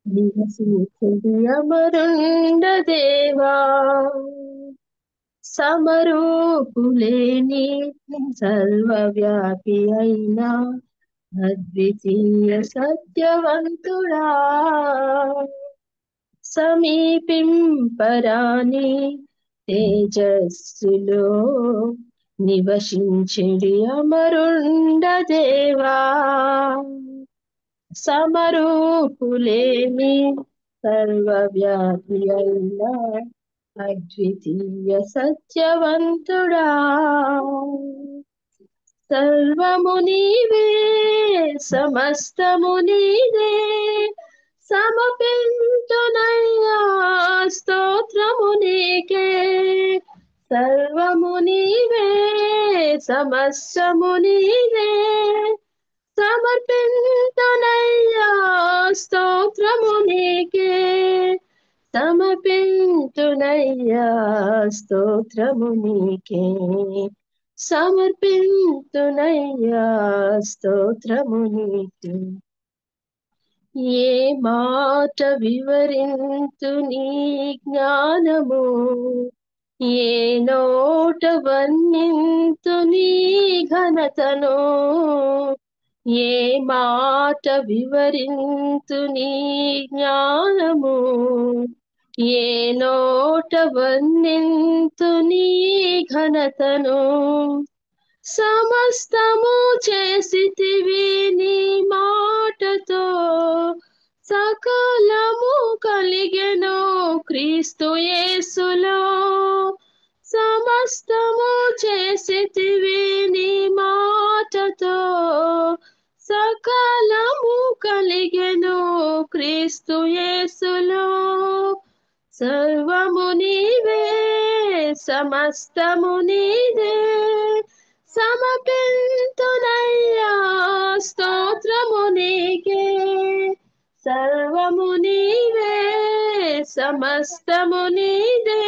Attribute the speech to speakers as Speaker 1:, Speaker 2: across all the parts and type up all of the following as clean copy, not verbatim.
Speaker 1: నివసించుడి అమరుండ దేవా, సమరూపులేని సర్వవ్యాపి అయినా అద్వితీయ సత్యవంతుడా, సమీపింపరాని తేజస్సులో నివసించెడి అమరుండ దేవా, సమరూపులేని సర్వవ్యాపి అయిన అద్వితీయ సత్యవంతుడా, సర్వము నీవే సమస్తము నీదే, సమపింతునయ్యా స్తోత్రము నీకే, సర్వము నీవే సమస్తము నీదే, సమర్పింతునయ్యా స్తోత్రము నీకే, సమర్పింతునయ్యా స్తోత్రము నీకే, సమర్పింతునయ్యా స్తోత్రము నీకే. ఏ మాట వివరింతు నీ జ్ఞానము, ఏ నోట వర్ణింతు నీ ఘనతను, ఏ మాట వివరింతు నీ జ్ఞానము, ఏ నోట వర్ణింతు నీ ఘనతను, సమస్తము చేసితివి నీ మాటతో, సకలము కలిగెను క్రీస్తు యేసులో, సమస్తము చేసితివి నీ మాటతో, సకలము కలిగెను క్రీస్తు యేసులో, సర్వము నీవే సమస్తము నీదే, సమర్పింతునయ్యా స్తోత్రము నీకే, సర్వము నీవే సమస్తము నీదే,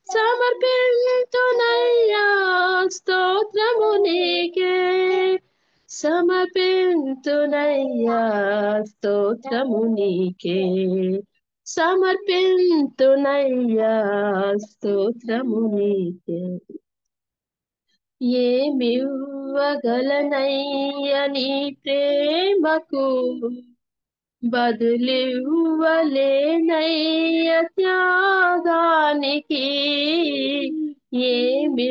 Speaker 1: సమర్పింతునయ్యా స్తోత్రము నీకే, సమర్పింతునయ్యా స్తోత్రము నీకే, సమర్పింతునయ్యా స్తోత్రము నీకే. ఏమివ్వగలనయ్య నీ ప్రేమకు, బదులివ్వలేనయ్య త్యాగానికి, ఏమివ్వగలనయ్య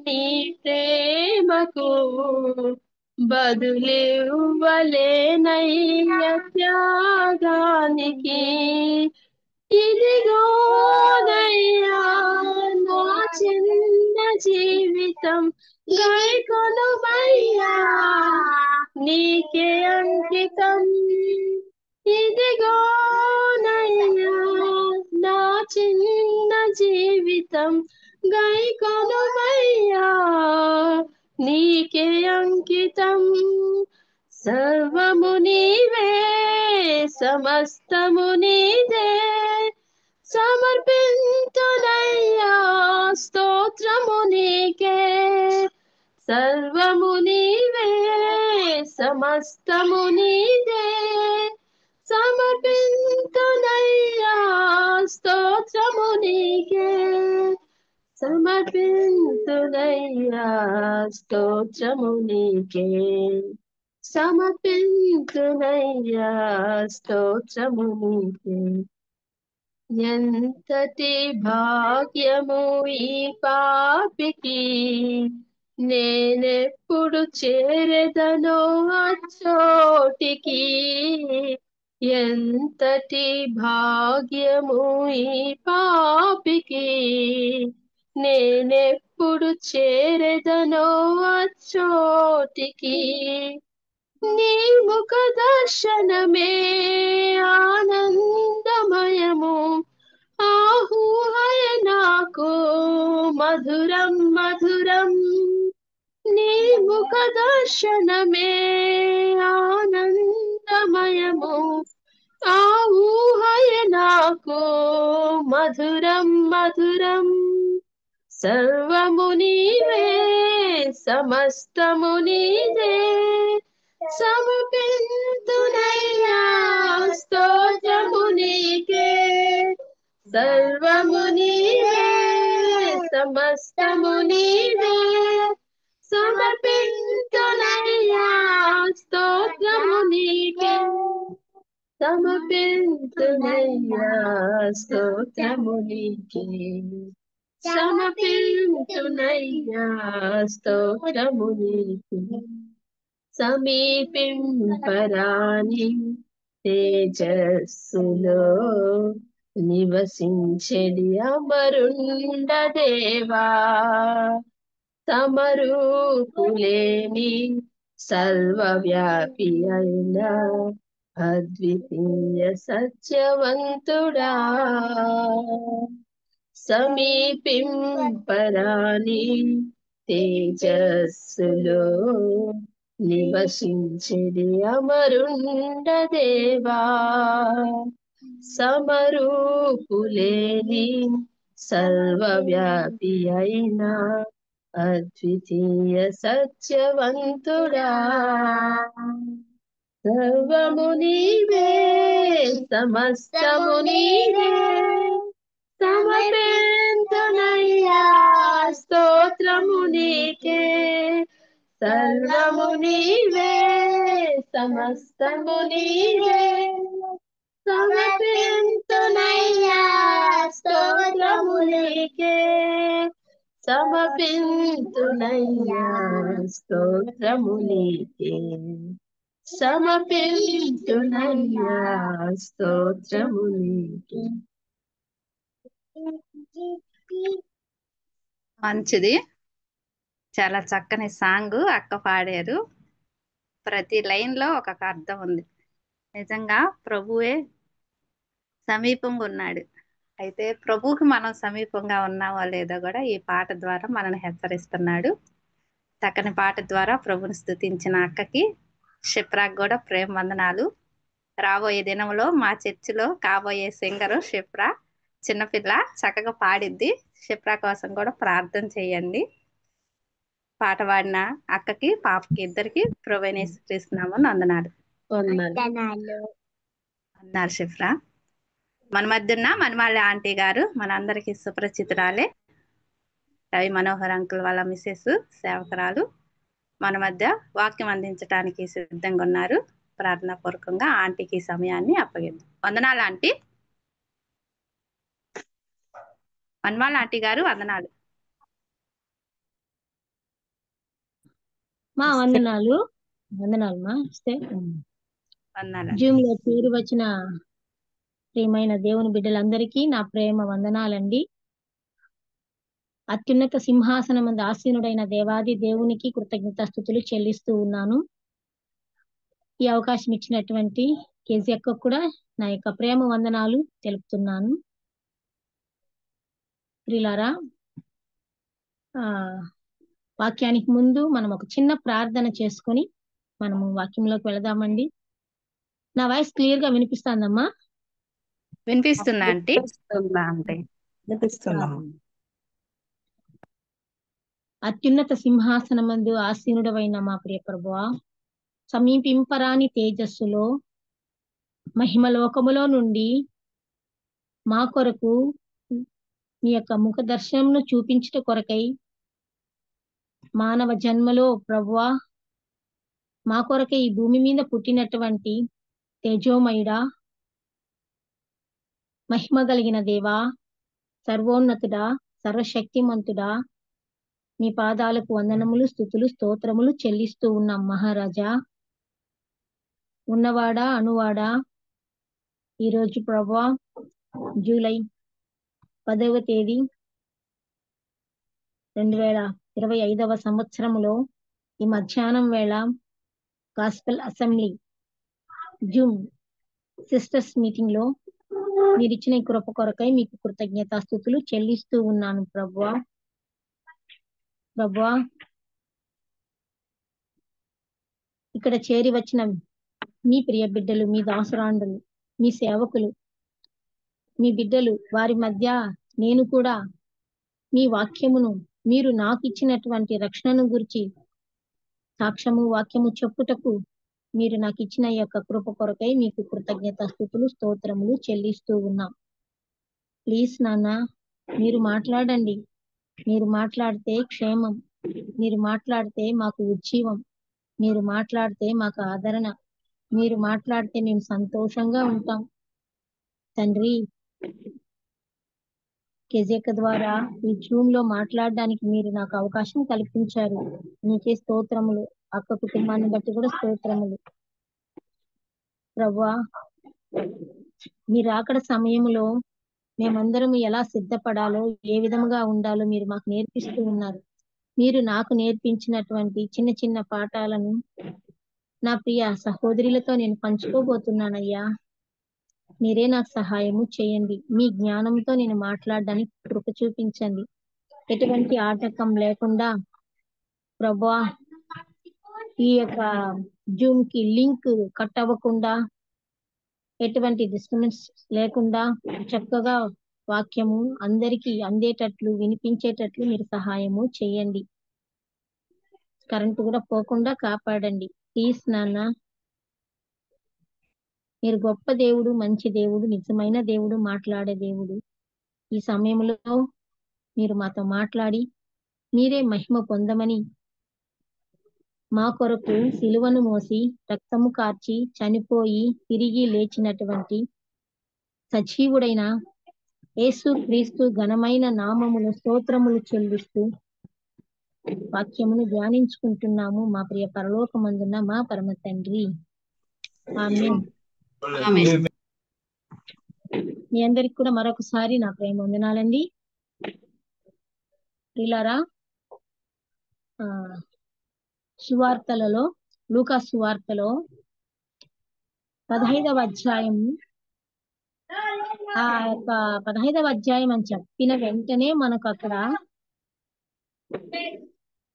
Speaker 1: నీ ప్రేమకు, బదులివ్వలేనయ్య త్యాగానికి, ఇదిగోనయ్యా నా చిన్న జీవితం గైకొనుమయ్యా నీకే అంకితం, ఇదిగోనయ్యా నా చిన్న జీవితం గైకొనుమయ్యా నీకే అంకితం, సర్వము నీవే సమస్తము నీదే, సమర్పింతునయ్యా స్తోత్రము నీకే, సర్వము నీవే సమస్తము నీదే, సమర్పింతునయ్యా స్తోత్రము నీకే, సమర్పింతునయ్యా స్తోత్రము నీకే, సమర్పింతునయ్యా స్తోత్రము నీకే. ఎంతటి భాగ్యము ఈ పాపికి, నేనెప్పుడు చేరెదనో అచ్చోటికి, ఎంతటి భాగ్యము ఈ పాపికి, నేనెప్పుడు చేరెదనో అచ్చోటికి, నీ ముఖ దర్శనమే ఆనందమయము, ఆహూహయ నాకు మధురం మధురం, నీ ముఖ దర్శనమే ఆనందమయము, ఆహూహయ నాకు మధురం మధురం, సర్వము నీవే సమస్తము నీదే, సమర్పింతునయ్యా స్తోత్రము నీకే సర్వము నీవే సమస్తము నీవే సమర్పింతునయ్యా స్తోత్రము నీకే సమర్పింతునయ్యా స్తోత్రము నీకే సమర్పింతునయ్యా స్తోత్రము నీకే సమీపింపరాని తేజస్సులో నివసించెడి అమరుండ దేవా సమరూపులేని సర్వవ్యాపి అయిన అద్వితీయ సత్యవంతుడా సమీపింపరాని తేజస్సులో నివసించెడి అమరుండ దేవా సమరూపులేని సర్వవ్యాపి అయిన అద్వితీయ సత్యవంతుడా సర్వము నీవే సమస్తము నీవే సమర్పింతునయ్యా స్తోత్రము నీకే సర్వము నీవే సమస్తము నీవే సమర్పింతునయ్యా స్తోత్రము నీకే సమర్పింతునయ్యా స్తోత్రము నీకే సమర్పింతునయ్యా స్తోత్రము నీకే
Speaker 2: మంచిది. చాలా చక్కని సాంగ్ అక్క పాడారు. ప్రతి లైన్ లో ఒక అర్థం ఉంది. నిజంగా ప్రభువే సమీపంగా ఉన్నాడు. అయితే ప్రభువుకి మనం సమీపంగా ఉన్నామో లేదో కూడా ఈ పాట ద్వారా మనల్ని హెచ్చరిస్తున్నాడు. చక్కని పాట ద్వారా ప్రభుని స్తుతించిన అక్కకి షిప్రాకు కూడా ప్రేమ వందనాలు. రాబోయే దినంలో మా చర్చిలో కాబోయే సింగరు షిప్రా చిన్నపిల్ల చక్కగా పాడిద్ది. షిప్రా కోసం కూడా ప్రార్థన చేయండి. పాట పాడిన అక్కకి పాపకి ఇద్దరికి ప్రభువైన యేసుక్రీస్తు నామమున వందనాలు అన్నారు షిప్రా. మన మధ్య ఉన్న మనమాళ్ళ ఆంటీ గారు మనందరికీ సుపరిచితురాలే. రవి మనోహర్ అంకుల్ వాళ్ళ మిసెస్ సేవకురాలు మన మధ్య వాక్యం అందించడానికి సిద్ధంగా ఉన్నారు. ప్రార్థనా పూర్వకంగా ఆంటీకి సమయాన్ని అప్పగిద్దాం. వందనాలు ఆంటీ. మనమాళ్ళ ఆంటీ గారు వందనాలు.
Speaker 3: మా వందనాలు మా
Speaker 2: వందనాలు.
Speaker 3: జూమ్ లో చేరి వచ్చిన ప్రియమైన దేవుని బిడ్డలందరికీ నా ప్రేమ వందనాలండి. అత్యున్నత సింహాసనం మందు ఆసీనుడైన దేవాది దేవునికి కృతజ్ఞతాస్తుతులు చెల్లిస్తూ ఉన్నాను. ఈ అవకాశం ఇచ్చినటువంటి కేజీ అక్కకు కూడా నా యొక్క ప్రేమ వందనాలు తెలుపుతున్నాను. ప్రియులారా, వాక్యానికి ముందు మనం ఒక చిన్న ప్రార్థన చేసుకొని మనము వాక్యంలోకి వెళదామండి. నా వాయిస్ క్లియర్ గా వినిపిస్తుందమ్మా?
Speaker 2: వినిపిస్తుందా ఆంటీ?
Speaker 3: అత్యున్నత సింహాసనమందు ఆసీనుడవైన మా ప్రియ ప్రభువా, సమీపింపరాని తేజస్సులో మహిమలోకములో నుండి మా కొరకు మీ యొక్క ముఖ దర్శనంను చూపించుట కొరకై మానవ జన్మలో ప్రభువా మా కొరకై ఈ భూమి మీద పుట్టినటువంటి తేజోమయుడా, మహిమ కలిగిన దేవా, సర్వోన్నతుడా, సర్వశక్తిమంతుడా, మీ పాదాలకు వందనములు, స్తుతులు, స్తోత్రములు చెల్లిస్తూ ఉన్నాం మహారాజా. ఉన్నవాడా, అనువాడా, ఈరోజు ప్రభువా జూలై 10వ తేదీ 2025వ సంవత్సరంలో ఈ మధ్యాహ్నం వేళ gospel assembly Zoom sisters meeting లో మీరు ఇచ్చిన ఈ కృప కొరకై మీకు కృతజ్ఞతాస్తుతులు చెల్లిస్తూ ఉన్నాను ప్రభువా. ఇక్కడ చేరి వచ్చిన మీ ప్రియ బిడ్డలు, మీ దాసురాండులు, మీ సేవకులు, మీ బిడ్డలు, వారి మధ్య నేను కూడా మీ వాక్యమును, మీరు నాకు ఇచ్చినటువంటి రక్షణను గురించి సాక్ష్యము వాక్యము చెప్పుటకు మీరు నాకు ఇచ్చిన ఈ యొక్క కృప కొరకై మీకు కృతజ్ఞతాస్తుతులు స్తోత్రములు చెల్లిస్తూ ఉన్నాం. ప్లీజ్ నాన్న, మీరు మాట్లాడండి. మీరు మాట్లాడితే క్షేమం, మీరు మాట్లాడితే మాకు ఉజ్జీవం, మీరు మాట్లాడితే మాకు ఆదరణ, మీరు మాట్లాడితే మేము సంతోషంగా ఉంటాం. తండ్రి, కెజెక్ ద్వారా ఈ జూమ్ లో మాట్లాడడానికి మీరు నాకు అవకాశం కల్పించారు. నీకే స్తోత్రములు. అక్క కుటుంబాన్ని బట్టి కూడా స్తోత్రములు. ప్రభువా, మీరు అక్కడ సమయంలో మేమందరం ఎలా సిద్ధపడాలో, ఏ విధముగా ఉండాలో మీరు మాకు నేర్పిస్తూ ఉన్నారు. మీరు నాకు నేర్పించినటువంటి చిన్న చిన్న పాఠాలను నా ప్రియ సహోదరులతో నేను పంచుకోబోతున్నానయ్యా. మీరే నాకు సహాయము చేయండి. మీ జ్ఞానంతో నేను మాట్లాడడానికి కృప చూపించండి. ఎటువంటి ఆటంకం లేకుండా ప్రభువా, ఈ యొక్క జూమ్ కి లింక్ కట్ అవ్వకుండా, ఎటువంటి డిస్టర్బెన్స్ లేకుండా చక్కగా వాక్యము అందరికీ అందేటట్లు, వినిపించేటట్లు మీరు సహాయము చేయండి. కరెంటు కూడా పోకుండా కాపాడండి. ప్లీజ్ నాన్న, మీరు గొప్ప దేవుడు, మంచి దేవుడు, నిజమైన దేవుడు, మాట్లాడే దేవుడు. ఈ సమయంలో మీరు మాతో మాట్లాడి మీరే మహిమ పొందమని, మా కొరకు సిలువను మోసి రక్తము కార్చి చనిపోయి తిరిగి లేచినటువంటి సజీవుడైన యేసు క్రీస్తు ఘనమైన నామములు స్తోత్రములు చెల్లిస్తూ వాక్యమును ధ్యానించుకుంటున్నాము. మా ప్రియ పరలోకమందున్న మా పరమ తండ్రి, ఆమేన్.
Speaker 2: ఆమేన్.
Speaker 3: మీ అందరికి కూడా మరొకసారి నా ప్రేమ వందనాలండి. ప్రియులారా, సువార్తలలో, లూకా సువార్తలో 15వ అధ్యాయం, ఆ యొక్క 15వ అధ్యాయం అని చెప్పిన వెంటనే మనకు అక్కడ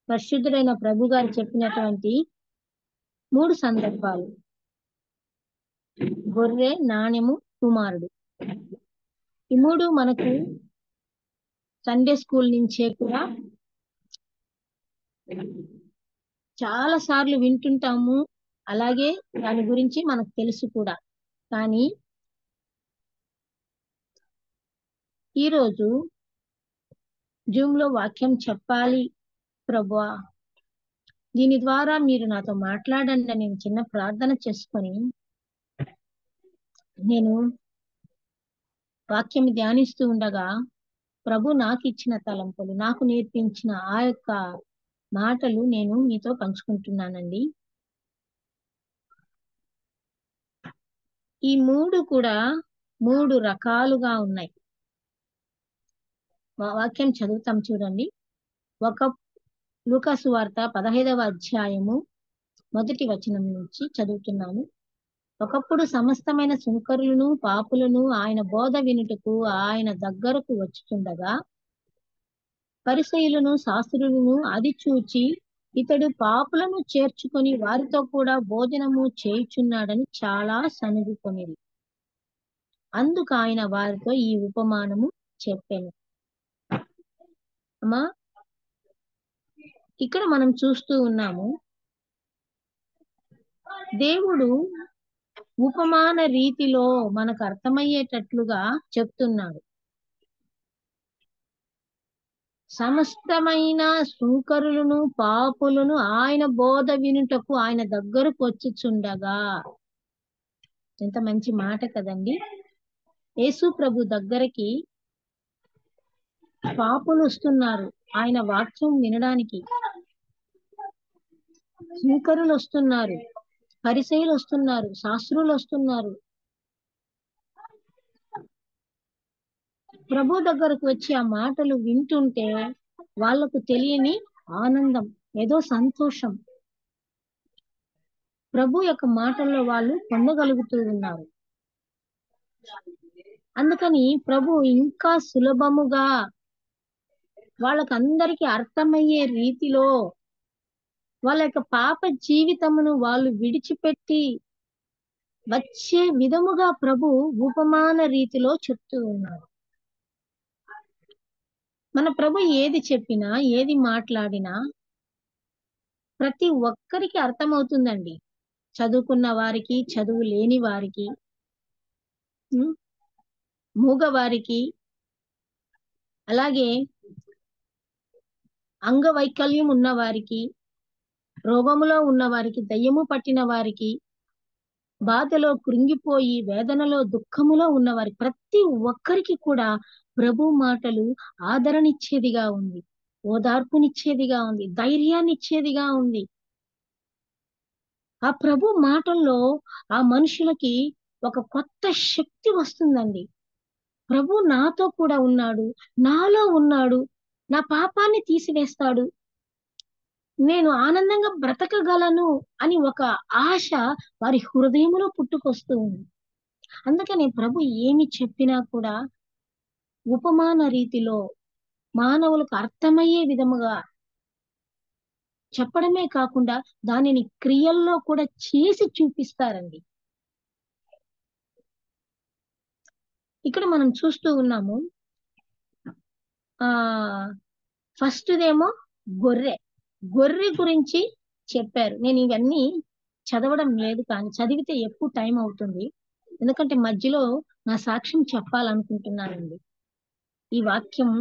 Speaker 3: పరిశుద్ధుడైన ప్రభు గారు చెప్పినటువంటి 3 సందర్భాలు: గొర్రె, నాణెము, కుమారుడు. ఈ 3 మనకు సండే స్కూల్ నుంచే కూడా చాలా సార్లు వింటుంటాము. అలాగే దాని గురించి మనకు తెలుసు కూడా. కానీ ఈరోజు జూమ్ లో వాక్యం చెప్పాలి ప్రభువా, దీని ద్వారా మీరు నాతో మాట్లాడండి అని నేను చిన్న ప్రార్థన చేసుకొని నేను వాక్యం ధ్యానిస్తూ ఉండగా ప్రభు నాకు ఇచ్చిన తలంపులు, నాకు నేర్పించిన ఆ యొక్క మాటలు నేను మీతో పంచుకుంటున్నానండి. ఈ 3 కూడా 3 రకాలుగా ఉన్నాయి. వాక్యం చదువుతాం చూడండి. లూకా సువార్త 15వ అధ్యాయము 1వ వచనం నుంచి చదువుతున్నాను. ఒకప్పుడు సమస్తమైన సుంకరులను పాపులను ఆయన బోధ వినుటకు ఆయన దగ్గరకు వచ్చుచుండగా పరిసయ్యులను శాస్త్రులను అది చూచి ఇతడు పాపులను చేర్చుకొని వారితో కూడా భోజనము చేయుచున్నాడని చాలా సనుగుకొనిరి. అందుకు ఆయన వారితో ఈ ఉపమానము చెప్పాను. అమ్మా, ఇక్కడ మనం చూస్తూ ఉన్నాము, దేవుడు ఉపమాన రీతిలో మనకు అర్థమయ్యేటట్లుగా చెప్తున్నాడు. సమస్తమైన సుంకరులను పాపులను ఆయన బోధ వినుటకు ఆయన దగ్గరకు వచ్చుచుండగా. ఎంత మంచి మాట కదండి. యేసు ప్రభు దగ్గరికి పాపులు వస్తున్నారు ఆయన వాక్యం వినడానికి, సుంకరులు వస్తున్నారు, పరిసయ్యులు వస్తున్నారు, శాస్త్రులు వస్తున్నారు. ప్రభు దగ్గరకు వచ్చి ఆ మాటలు వింటుంటే వాళ్లకు తెలియని ఆనందం, ఏదో సంతోషం ప్రభు యొక్క మాటల్లో వాళ్ళు పొందగలుగుతూ ఉన్నారు. అందుకని ప్రభు ఇంకా సులభముగా వాళ్ళకందరికీ అర్థమయ్యే రీతిలో వాళ్ళ యొక్క పాప జీవితమును వాళ్ళు విడిచిపెట్టి వచ్చే విధముగా ప్రభు ఉపమాన రీతిలో చెప్తూ ఉన్నారు. మన ప్రభు ఏది చెప్పినా, ఏది మాట్లాడినా ప్రతి ఒక్కరికి అర్థమవుతుందండి. చదువుకున్న వారికి, చదువు లేని వారికి, మూగవారికి, అలాగే అంగవైకల్యం ఉన్న వారికి, రోగములో ఉన్న వారికి, దయ్యము పట్టిన వారికి, బాధలో కృంగిపోయి వేదనలో దుఃఖములో ఉన్నవారి ప్రతి ఒక్కరికి కూడా ప్రభు మాటలు ఆదరణిచ్చేదిగా ఉంది, ఓదార్పునిచ్చేదిగా ఉంది, ధైర్యాన్ని ఇచ్చేదిగా ఉంది. ఆ ప్రభు మాటల్లో ఆ మనుషులకి ఒక కొత్త శక్తి వస్తుందండి. ప్రభు నాతో కూడా ఉన్నాడు, నాలో ఉన్నాడు, నా పాపాన్ని తీసివేస్తాడు, నేను ఆనందంగా బ్రతకగలను అని ఒక ఆశ వారి హృదయంలో పుట్టుకొస్తూ ఉంది. అందుకని ప్రభు ఏమి చెప్పినా కూడా ఉపమాన రీతిలో మానవులకు అర్థమయ్యే విధముగా చెప్పడమే కాకుండా దానిని క్రియల్లో కూడా చేసి చూపిస్తారండి. ఇక్కడ మనం చూస్తూ ఉన్నాము. ఫస్ట్దేమో గొర్రె గురించి చెప్పారు. నేను ఇవన్నీ చదవడం లేదు, కానీ చదివితే ఎక్కువ టైం అవుతుంది. ఎందుకంటే మధ్యలో నా సాక్ష్యం చెప్పాలనుకుంటున్నానండి. ఈ వాక్యం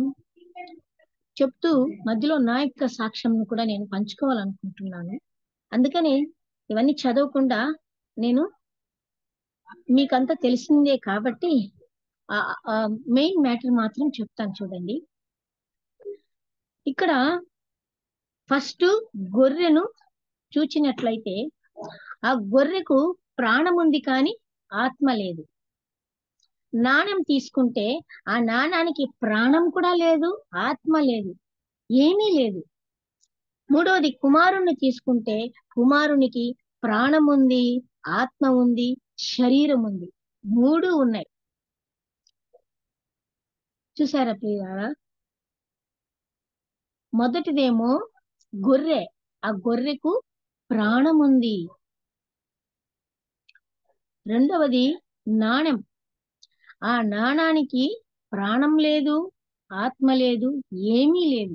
Speaker 3: చెప్తూ మధ్యలో నా యొక్క సాక్ష్యం కూడా నేను పంచుకోవాలనుకుంటున్నాను. అందుకని ఇవన్నీ చదవకుండా నేను మీకంతా తెలిసిందే కాబట్టి మెయిన్ మ్యాటర్ మాత్రం చెప్తాను చూడండి. ఇక్కడ ఫస్ట్ గొర్రెను చూచినట్లయితే ఆ గొర్రెకు ప్రాణం ఉంది కానీ ఆత్మ లేదు. నాణం తీసుకుంటే ఆ నాణానికి ప్రాణం కూడా లేదు, ఆత్మ లేదు, ఏమీ లేదు. మూడవది కుమారుణ్ణి తీసుకుంటే కుమారునికి ప్రాణం ఉంది, ఆత్మ ఉంది, శరీరం ఉంది, మూడు ఉన్నాయి. చూసారా ప్రియులారా? మొదటిదేమో గొర్రె, ఆ గొర్రెకు ప్రాణం ఉంది. రెండవది నాణెం, ఆ నాణానికి ప్రాణం లేదు, ఆత్మ లేదు, ఏమీ లేదు.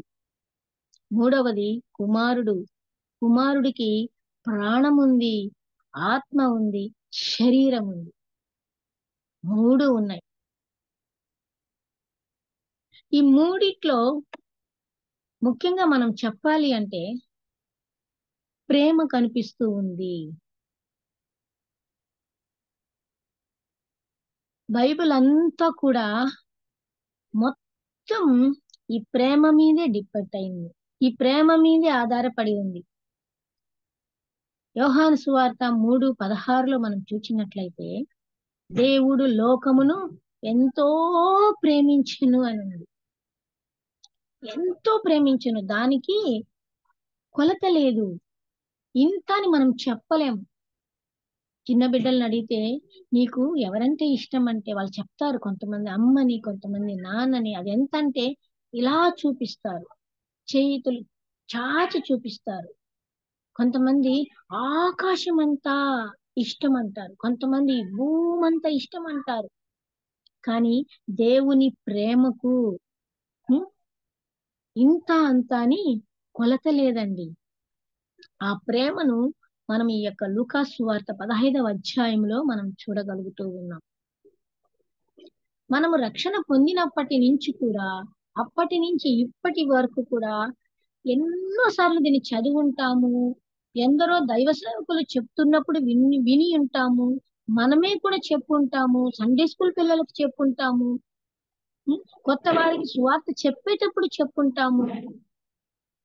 Speaker 3: మూడవది కుమారుడికి ప్రాణం ఉంది, ఆత్మ ఉంది, శరీరం ఉంది, మూడు ఉన్నాయి. ఈ మూడిట్లో ముఖ్యంగా మనం చెప్పాలి అంటే ప్రేమ కనిపిస్తూ ఉంది. బైబిల్ అంతా కూడా మొత్తం ఈ ప్రేమ మీదే డిపెండ్ అయింది, ఈ ప్రేమ మీదే ఆధారపడి ఉంది. యోహాను సువార్త 3:16 మనం చూచినట్లయితే దేవుడు లోకమును ఎంతో ప్రేమించును అని ఉంది. ఎంతో ప్రేమించును, దానికి కొలత లేదు. ఇంత అని మనం చెప్పలేము. చిన్న బిడ్డలను అడిగితే నీకు ఎవరంటే ఇష్టం అంటే వాళ్ళు చెప్తారు, కొంతమంది అమ్మని, కొంతమంది నాన్నని. అది ఎంత అంటే ఇలా చూపిస్తారు, చేతులు చాచి చూపిస్తారు. కొంతమంది ఆకాశం అంతా ఇష్టం అంటారు, కొంతమంది భూమంతా ఇష్టం అంటారు. కానీ దేవుని ప్రేమకు ఇంత అంత అని కొలత లేదండి. ఆ ప్రేమను మనం ఈ యొక్క లూకా సువార్త 15వ అధ్యాయంలో మనం చూడగలుగుతూ ఉన్నాం. మనము రక్షణ పొందినప్పటి నుంచి కూడా, అప్పటి నుంచి ఇప్పటి వరకు కూడా ఎన్నోసార్లు దీన్ని చదివి ఉంటాము, ఎందరో దైవ సేవకులు చెప్తున్నప్పుడు విని ఉంటాము, మనమే కూడా చెప్పుంటాము, సండే స్కూల్ పిల్లలకు చెప్పుంటాము, కొత్త వారికి సువార్త చెప్పేటప్పుడు చెప్పుంటాము,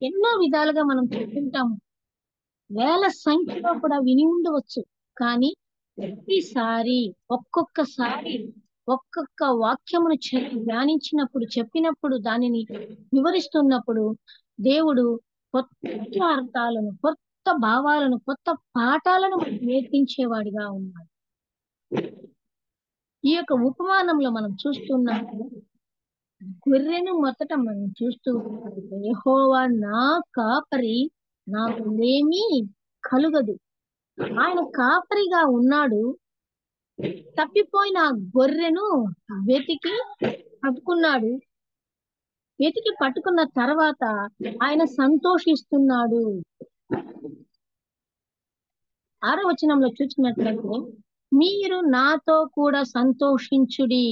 Speaker 3: ఎన్నో విధాలుగా మనం చెప్పుంటాము, వేల సంఖ్యలో కూడా విని ఉండవచ్చు. కానీ ప్రతిసారి ఒక్కొక్కసారి ఒక్కొక్క వాక్యమును ధ్యానించినప్పుడు, చెప్పినప్పుడు, దానిని వివరిస్తున్నప్పుడు దేవుడు కొత్త అర్థాలను, కొత్త భావాలను, కొత్త పాఠాలను నేర్పించేవాడిగా ఉన్నాడు. ఈ యొక్క ఉపమానంలో మనం చూస్తున్నాము, గొర్రెను మొదట మనం చూస్తూ యెహోవా నా కాపరి, నాకు ఏమీ కలుగదు. ఆయన కాపరిగా ఉన్నాడు. తప్పిపోయిన గొర్రెను వెతికి పట్టుకున్నాడు. వెతికి పట్టుకున్న తర్వాత ఆయన సంతోషిస్తున్నాడు. 6వ వచనంలో చూసినట్లయితే మీరు నాతో కూడా సంతోషించుడి,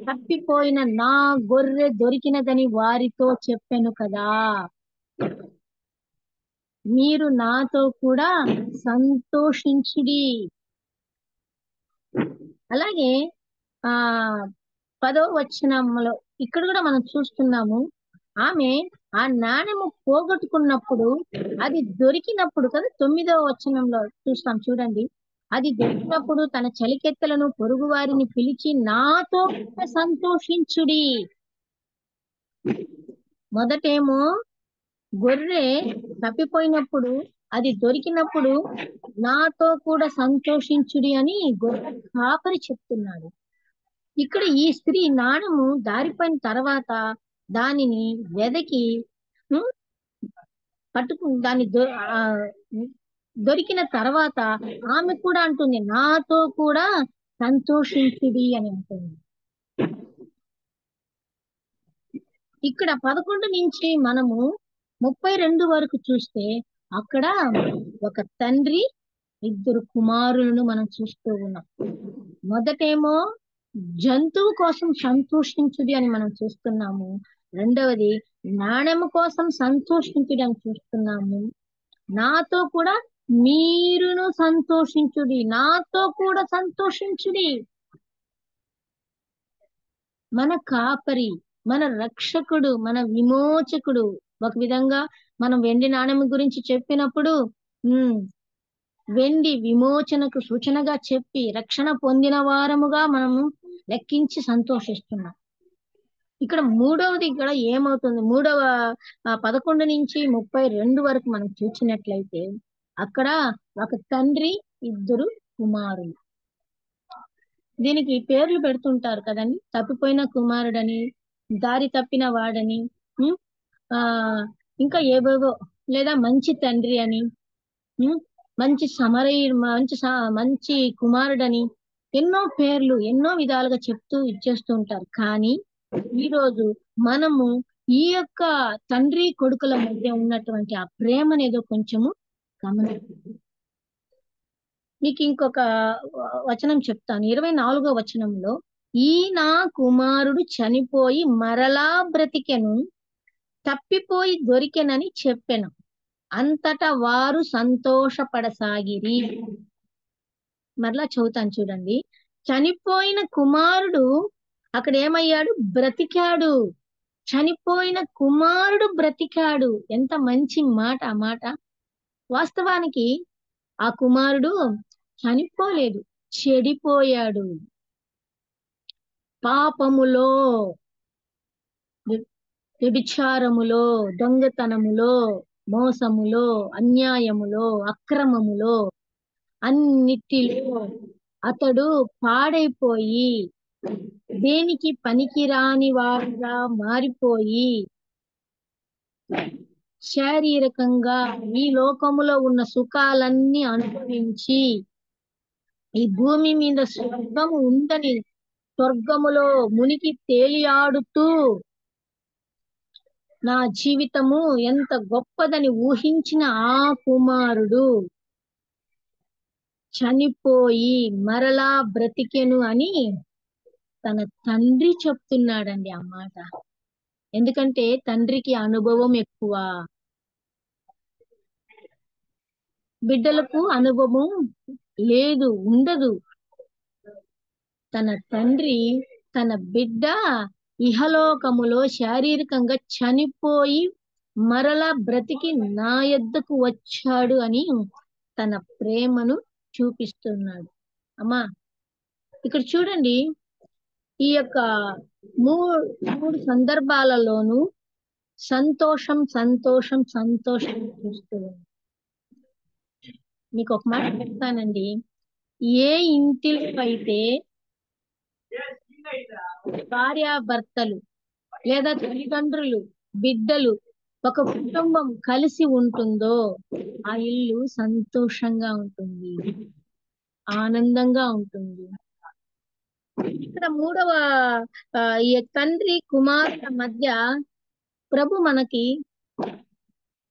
Speaker 3: తప్పిపోయిన నా గొర్రె దొరికినదని వారితో చెప్పాను కదా. మీరు నాతో కూడా సంతోషించుడి. అలాగే ఆ 10వ వచనంలో ఇక్కడ కూడా మనం చూస్తున్నాము, ఆమె ఆ నాణెము పోగొట్టుకున్నప్పుడు, అది దొరికినప్పుడు కదా, 9వ వచనంలో చూస్తాం చూడండి. అది దొరికినప్పుడు తన చలికెత్తలను పొరుగు వారిని పిలిచి నాతో కూడా సంతోషించుడి. మొదటేమో గొర్రె తప్పిపోయినప్పుడు, అది దొరికినప్పుడు నాతో కూడా సంతోషించుడి అని గొర్రె కాపరి చెప్తున్నాడు. ఇక్కడ ఈ స్త్రీ నాణము దారిపోయిన తర్వాత దానిని వెదకి దాన్ని దొరికిన తర్వాత ఆమె కూడా అంటుంది నాతో కూడా సంతోషించుడి అని అంటుంది. ఇక్కడ 11 నుంచి మనము 32 వరకు చూస్తే అక్కడ ఒక తండ్రి 2 కుమారులను మనం చూస్తూ ఉన్నాం. మొదటేమో జంతువు కోసం సంతోషించుడి అని మనం చూస్తున్నాము. రెండవది నాణెము కోసం సంతోషించుడి అని చూస్తున్నాము. నాతో కూడా మీరును సంతోషించుడి, నాతో కూడా సంతోషించుడి. మన కాపరి, మన రక్షకుడు, మన విమోచకుడు. ఒక విధంగా మనం వెండి నాణెం గురించి చెప్పినప్పుడు వెండి విమోచనకు సూచనగా చెప్పి రక్షణ పొందిన వారముగా మనము లెక్కించి సంతోషిస్తున్నాం. ఇక్కడ మూడవది ఇక్కడ ఏమవుతుంది, 11 నుంచి 32 వరకు మనం చూసినట్లయితే అక్కడ ఒక తండ్రి 2 కుమారులు. దీనికి పేర్లు పెడుతుంటారు కదండి, తప్పిపోయిన కుమారుడని, దారి తప్పిన వాడని, ఇంకా ఏవేవో, లేదా మంచి తండ్రి అని, మంచి కుమారుడని, ఎన్నో పేర్లు ఎన్నో విధాలుగా చెప్తూ ఇచ్చేస్తూ ఉంటారు. కానీ ఈరోజు మనము ఈ యొక్క తండ్రి కొడుకుల మధ్య ఉన్నటువంటి ఆ ప్రేమ అనేది కొంచెము గమనించాలి. మీకు ఇంకొక వచనం చెప్తాను, 24వ వచనంలో, ఈ నా కుమారుడు చనిపోయి మరలా బ్రతికెను, తప్పిపోయి దొరికెనని చెప్పెను. అంతటా వారు సంతోషపడసాగిరి. మరలా చదువుతాను చూడండి. చనిపోయిన కుమారుడు అక్కడ ఏమయ్యాడు, బ్రతికాడు. చనిపోయిన కుమారుడు బ్రతికాడు. ఎంత మంచి మాట ఆ మాట. వాస్తవానికి ఆ కుమారుడు చనిపోలేదు, చెడిపోయాడు. పాపములో, వ్యభిచారములో, దొంగతనములో, మోసములో, అన్యాయములో, అక్రమములో, అన్నిటిలో అతడు పాడైపోయి దేనికి పనికిరాని వాడుగా మారిపోయి శారీరకంగా ఈ లోకములో ఉన్న సుఖాలన్నీ అనుభవించి ఈ భూమి మీద స్వర్గము ఉందని స్వర్గములో మునికి తేలియాడుతూ నా జీవితము ఎంత గొప్పదని ఊహించిన ఆ కుమారుడు చనిపోయి మరలా బ్రతికెను అని తన తండ్రి చెప్తున్నాడండి ఆ మాట. ఎందుకంటే తండ్రికి అనుభవం ఎక్కువ, బిడ్డలకు అనుభవం లేదు, ఉండదు. తన తండ్రి తన బిడ్డ ఇహలోకములో శారీరకంగా చనిపోయి మరలా బ్రతికి నా యొద్దకు వచ్చాడు అని తన ప్రేమను చూపిస్తున్నాడు. అమ్మా ఇక్కడ చూడండి, ఈ యొక్క మూడు సందర్భాలలోనూ సంతోషం సంతోషం సంతోషం చూస్తూ మీకు ఒక మాట చెప్తానండి. ఏ ఇంటిలో అయితే భార్యాభర్తలు లేదా తల్లిదండ్రులు, బిడ్డలు, ఒక కుటుంబం కలిసి ఉంటుందో ఆ ఇల్లు సంతోషంగా ఉంటుంది, ఆనందంగా ఉంటుంది. ఇక్కడ మూడవ ఈ తండ్రి కుమారుల మధ్య ప్రభు మనకి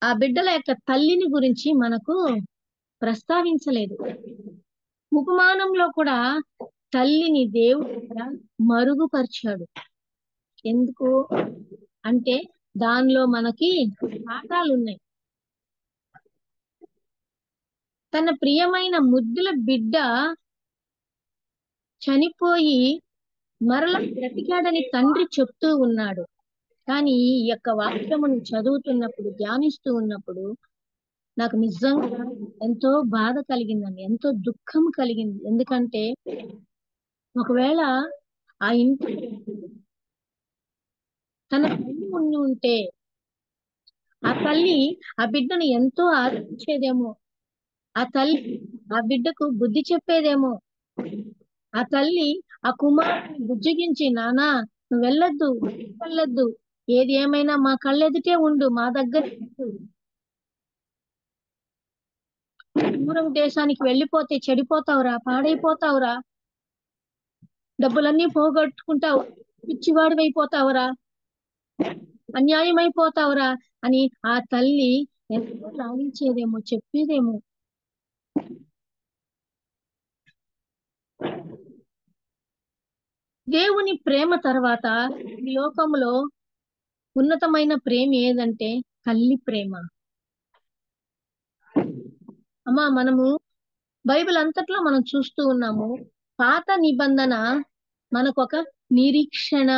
Speaker 3: ఆ బిడ్డల యొక్క తల్లిని గురించి మనకు ప్రస్తావించలేదు. ఉపమానంలో కూడా తల్లిని దేవుడు మరుగుపరిచాడు. ఎందుకు అంటే దానిలో మనకి పాఠాలు ఉన్నాయి. తన ప్రియమైన ముద్దుల బిడ్డ చనిపోయి మరల బ్రతికాడని తండ్రి చెప్తూ ఉన్నాడు. కానీ ఈ యొక్క వాక్యమును చదువుతున్నప్పుడు, ధ్యానిస్తూ ఉన్నప్పుడు నాకు నిజంగా ఎంతో బాధ కలిగిందండి, ఎంతో దుఃఖం కలిగింది. ఎందుకంటే ఒకవేళ ఆ ఇంటి తన తల్లి ఉండి ఉంటే ఆ తల్లి ఆ బిడ్డను ఎంతో ఆదరించేదేమో, ఆ తల్లి ఆ బిడ్డకు బుద్ధి చెప్పేదేమో, ఆ తల్లి ఆ కుమారుని బుజ్జగించి, నానా నువ్వు వెళ్ళొద్దు, ఏది ఏమైనా మా కళ్ళెదుటే ఉండు, మా దగ్గర దూరం దేశానికి వెళ్ళిపోతే చెడిపోతావురా, పాడైపోతావురా, డబ్బులన్నీ పోగొట్టుకుంటావు, పిచ్చివాడివైపోతావురా, అన్యాయం అయిపోతావురా అని ఆ తల్లి ఎంతో లాలించేదేమో, చెప్పేదేమో. దేవుని ప్రేమ తర్వాత ఈ లోకంలో ఉన్నతమైన ప్రేమ ఏదంటే తల్లి ప్రేమ. అమ్మా, మనము బైబిల్ అంతట్లో మనం చూస్తూ ఉన్నాము, పాత నిబంధన మనకొక నిరీక్షణ.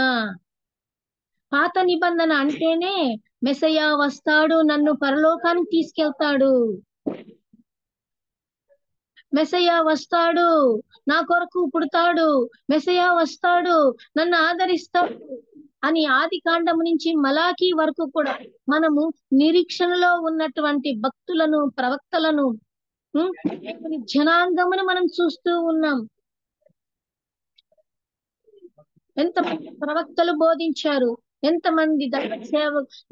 Speaker 3: పాత నిబంధన అంటేనే మెస్సయ్య వస్తాడు, నన్ను పరలోకానికి తీసుకెళ్తాడు, మెస్సయ్య వస్తాడు, నా కొరకు పుడతాడు, మెస్సయ్య వస్తాడు, నన్ను ఆదరిస్తాడు అని ఆది కాండం నుంచి మలాకి వరకు కూడా మనము నిరీక్షణలో ఉన్నటువంటి భక్తులను, ప్రవక్తలను, దేవుని జనాంగమును మనం చూస్తూ ఉన్నాం. ఎంతమంది ప్రవక్తలు బోధించారు, ఎంతమంది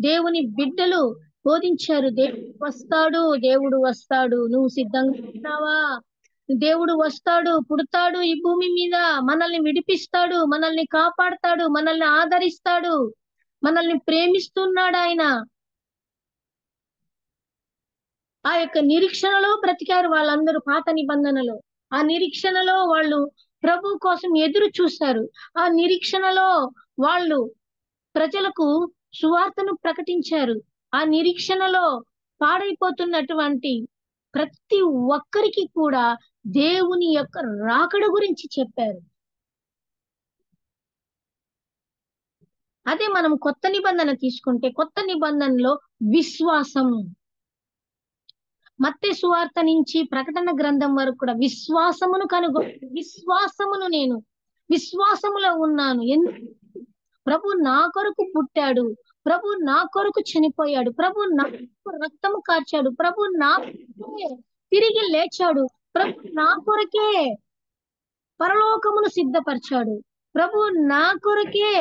Speaker 3: దేవుని బిడ్డలు బోధించారు. దేవుడు వస్తాడు, నువ్వు సిద్ధంగా ఉన్నావా? దేవుడు వస్తాడు, పుడతాడు ఈ భూమి మీద, మనల్ని విడిపిస్తాడు, మనల్ని కాపాడతాడు, మనల్ని ఆదరిస్తాడు, మనల్ని ప్రేమిస్తున్నాడు ఆయన. ఆ యొక్క నిరీక్షణలో బ్రతికారు వాళ్ళందరూ పాత నిబంధనలో. ఆ నిరీక్షణలో వాళ్ళు ప్రభు కోసం ఎదురు చూస్తారు. ఆ నిరీక్షణలో వాళ్ళు ప్రజలకు సువార్తను ప్రకటించారు. ఆ నిరీక్షణలో పాడైపోతున్నటువంటి ప్రతి ఒక్కరికి కూడా దేవుని యొక్క రాకడ గురించి చెప్పారు. అదే మనం కొత్త నిబంధన తీసుకుంటే, కొత్త నిబంధనలో విశ్వాసం, మత్తయి సువార్త నుంచి ప్రకటన గ్రంథం వరకు కూడా విశ్వాసమును నేను విశ్వాసములో ఉన్నాను. ప్రభు నా కొరకు పుట్టాడు, ప్రభు నా కొరకు చనిపోయాడు, ప్రభు నా రక్తము కార్చాడు, ప్రభు నా తిరిగి లేచాడు, ప్రభు నా కొరకే పరలోకమును సిద్ధపరిచాడు, ప్రభు నా కొరకే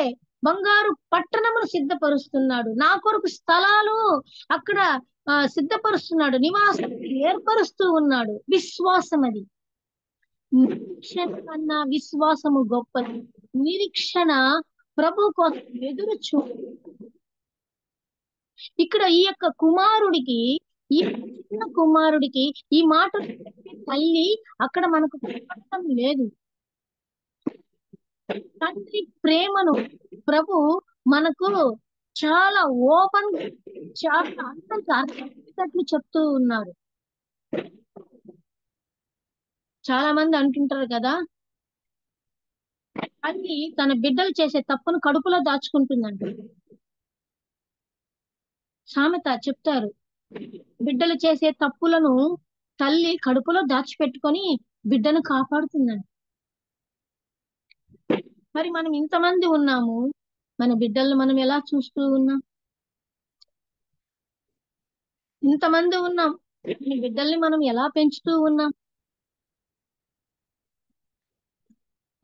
Speaker 3: బంగారు పట్టణమును సిద్ధపరుస్తున్నాడు, నా కొరకు స్థలాలు అక్కడ సిద్ధపరుస్తున్నాడు, నివాసం ఏర్పరుస్తూ ఉన్నాడు. విశ్వాసం అది. నిరీక్షణ కన్నా విశ్వాసము గొప్పది. నిరీక్షణ ప్రభు కోసం ఎదురు చూ. ఇక్కడ ఈ యొక్క కుమారుడికి, ఈ చిన్న కుమారుడికి ఈ మాట తల్లి అక్కడ మనకు కనపడటం లేదు. తండ్రి ప్రేమను ప్రభు మనకు చాలా ఓపెన్, చాలా అర్థం చెప్తూ ఉన్నారు. చాలా మంది అంటుంటారు కదా, తల్లి తన బిడ్డలు చేసే తప్పును కడుపులో దాచుకుంటుందంట. సామెత చెప్తారు, బిడ్డలు చేసే తప్పులను తల్లి కడుపులో దాచిపెట్టుకొని బిడ్డను కాపాడుతుందంట. మరి మనం ఇంతమంది ఉన్నాము, మన బిడ్డలను మనం ఎలా చూస్తూ ఉన్నాం? ఇంతమంది ఉన్నాం, మన బిడ్డల్ని మనం ఎలా పెంచుతూ ఉన్నాం?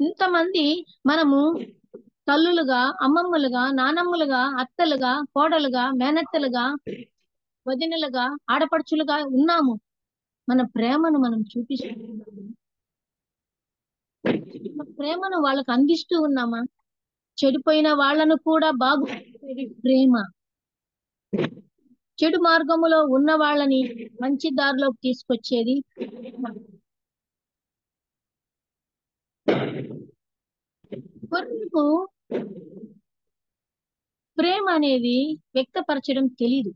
Speaker 3: ఇంతమంది మనము తల్లులుగా, అమ్మమ్మలుగా, నానమ్మలుగా, అత్తలుగా, కోడలుగా, మేనత్తలుగా, వదినలుగా, ఆడపడుచులుగా ఉన్నాము. మన ప్రేమను మనం చూపిస్తున్నాము. ప్రేమను వాళ్ళకు అందిస్తూ ఉన్నామా? చెడిపోయిన వాళ్ళను కూడా బాగుపడేది ప్రేమ. చెడు మార్గములో ఉన్న వాళ్ళని మంచి దారిలోకి తీసుకొచ్చేది. గొర్రెకు ప్రేమ అనేది వ్యక్తపరచడం తెలీదు.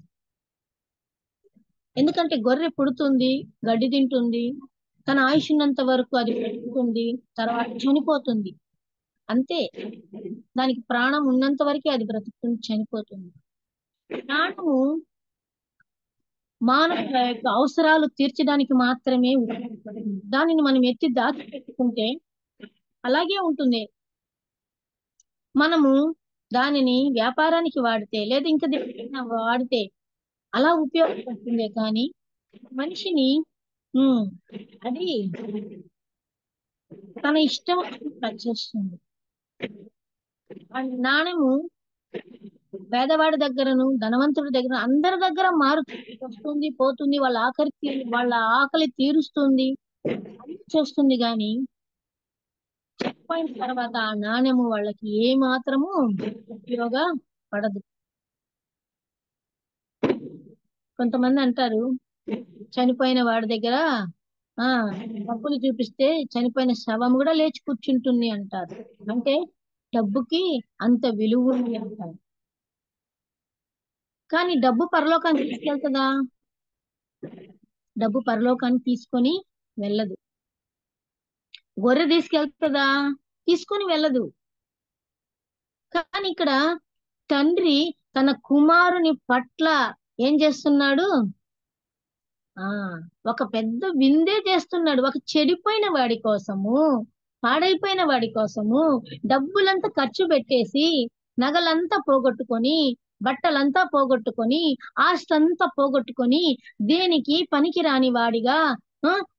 Speaker 3: ఎందుకంటే గొర్రె పుడుతుంది, గడ్డి తింటుంది, తన ఆయుష్ ఉన్నంత వరకు అది బ్రతుకుతుంది, తర్వాత చనిపోతుంది. అంతే, దానికి ప్రాణం ఉన్నంత వరకే అది బ్రతుకుతుంది, చనిపోతుంది. ప్రాణము మానవ యొక్క అవసరాలు తీర్చడానికి మాత్రమే ఉపయోగపడుతుంది. దానిని మనం ఎత్తి దాచి పెట్టుకుంటే అలాగే ఉంటుంది. మనము దానిని వ్యాపారానికి వాడితే లేదా ఇంకా దేనికైనా వాడితే అలా ఉపయోగపడుతుందే కానీ మనిషిని అది తన ఇష్టం పనిచేస్తుంది. నాణ్యము పేదవాడి దగ్గరను ధనవంతుడి దగ్గర అందరి దగ్గర వస్తుంది పోతుంది, వాళ్ళ ఆకలి తీరుస్తుంది, చేస్తుంది. గాని చనిపోయిన తర్వాత ఆ నాణ్యము వాళ్ళకి ఏ మాత్రము ఉపయోగపడదు. కొంతమంది అంటారు, చనిపోయిన వాడి దగ్గర డబ్బులు చూపిస్తే చనిపోయిన శవం కూడా లేచి కూర్చుంటుంది అంటారు. అంటే డబ్బుకి అంత విలువ ఉంది అంటారు. కానీ డబ్బు పరలోకాన్ని తీసుకెళ్తుందా? డబ్బు పరలోకాన్ని తీసుకొని వెళ్ళదు. గొర్రె తీసుకెళ్తుందా? తీసుకొని వెళ్ళదు. కానీ ఇక్కడ తండ్రి తన కుమారుని పట్ల ఏం చేస్తున్నాడు? ఒక పెద్ద విందే చేస్తున్నాడు. ఒక చెడిపోయిన వాడి కోసము, పాడైపోయిన వాడి కోసము డబ్బులంతా ఖర్చు పెట్టేసి, నగలంతా పోగొట్టుకొని, బట్టలంతా పోగొట్టుకొని, ఆస్తంతా పోగొట్టుకొని, దేనికి పనికి రాని వాడిగా,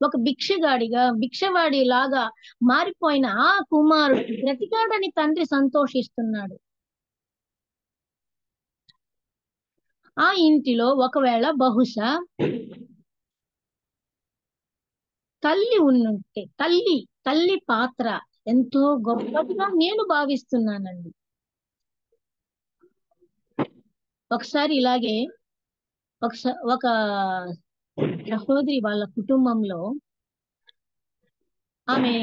Speaker 3: ఒక భిక్షవాడి లాగా మారిపోయిన ఆ కుమారుడు బ్రతికాడని తండ్రి సంతోషిస్తున్నాడు. ఆ ఇంటిలో ఒకవేళ బహుశా తల్లి ఉన్నట్టే, తల్లి పాత్ర ఎంతో గొప్పగా నేను భావిస్తున్నానండి. ఒకసారి ఇలాగే ఒక సహోదరి వాళ్ళ కుటుంబంలో ఆమె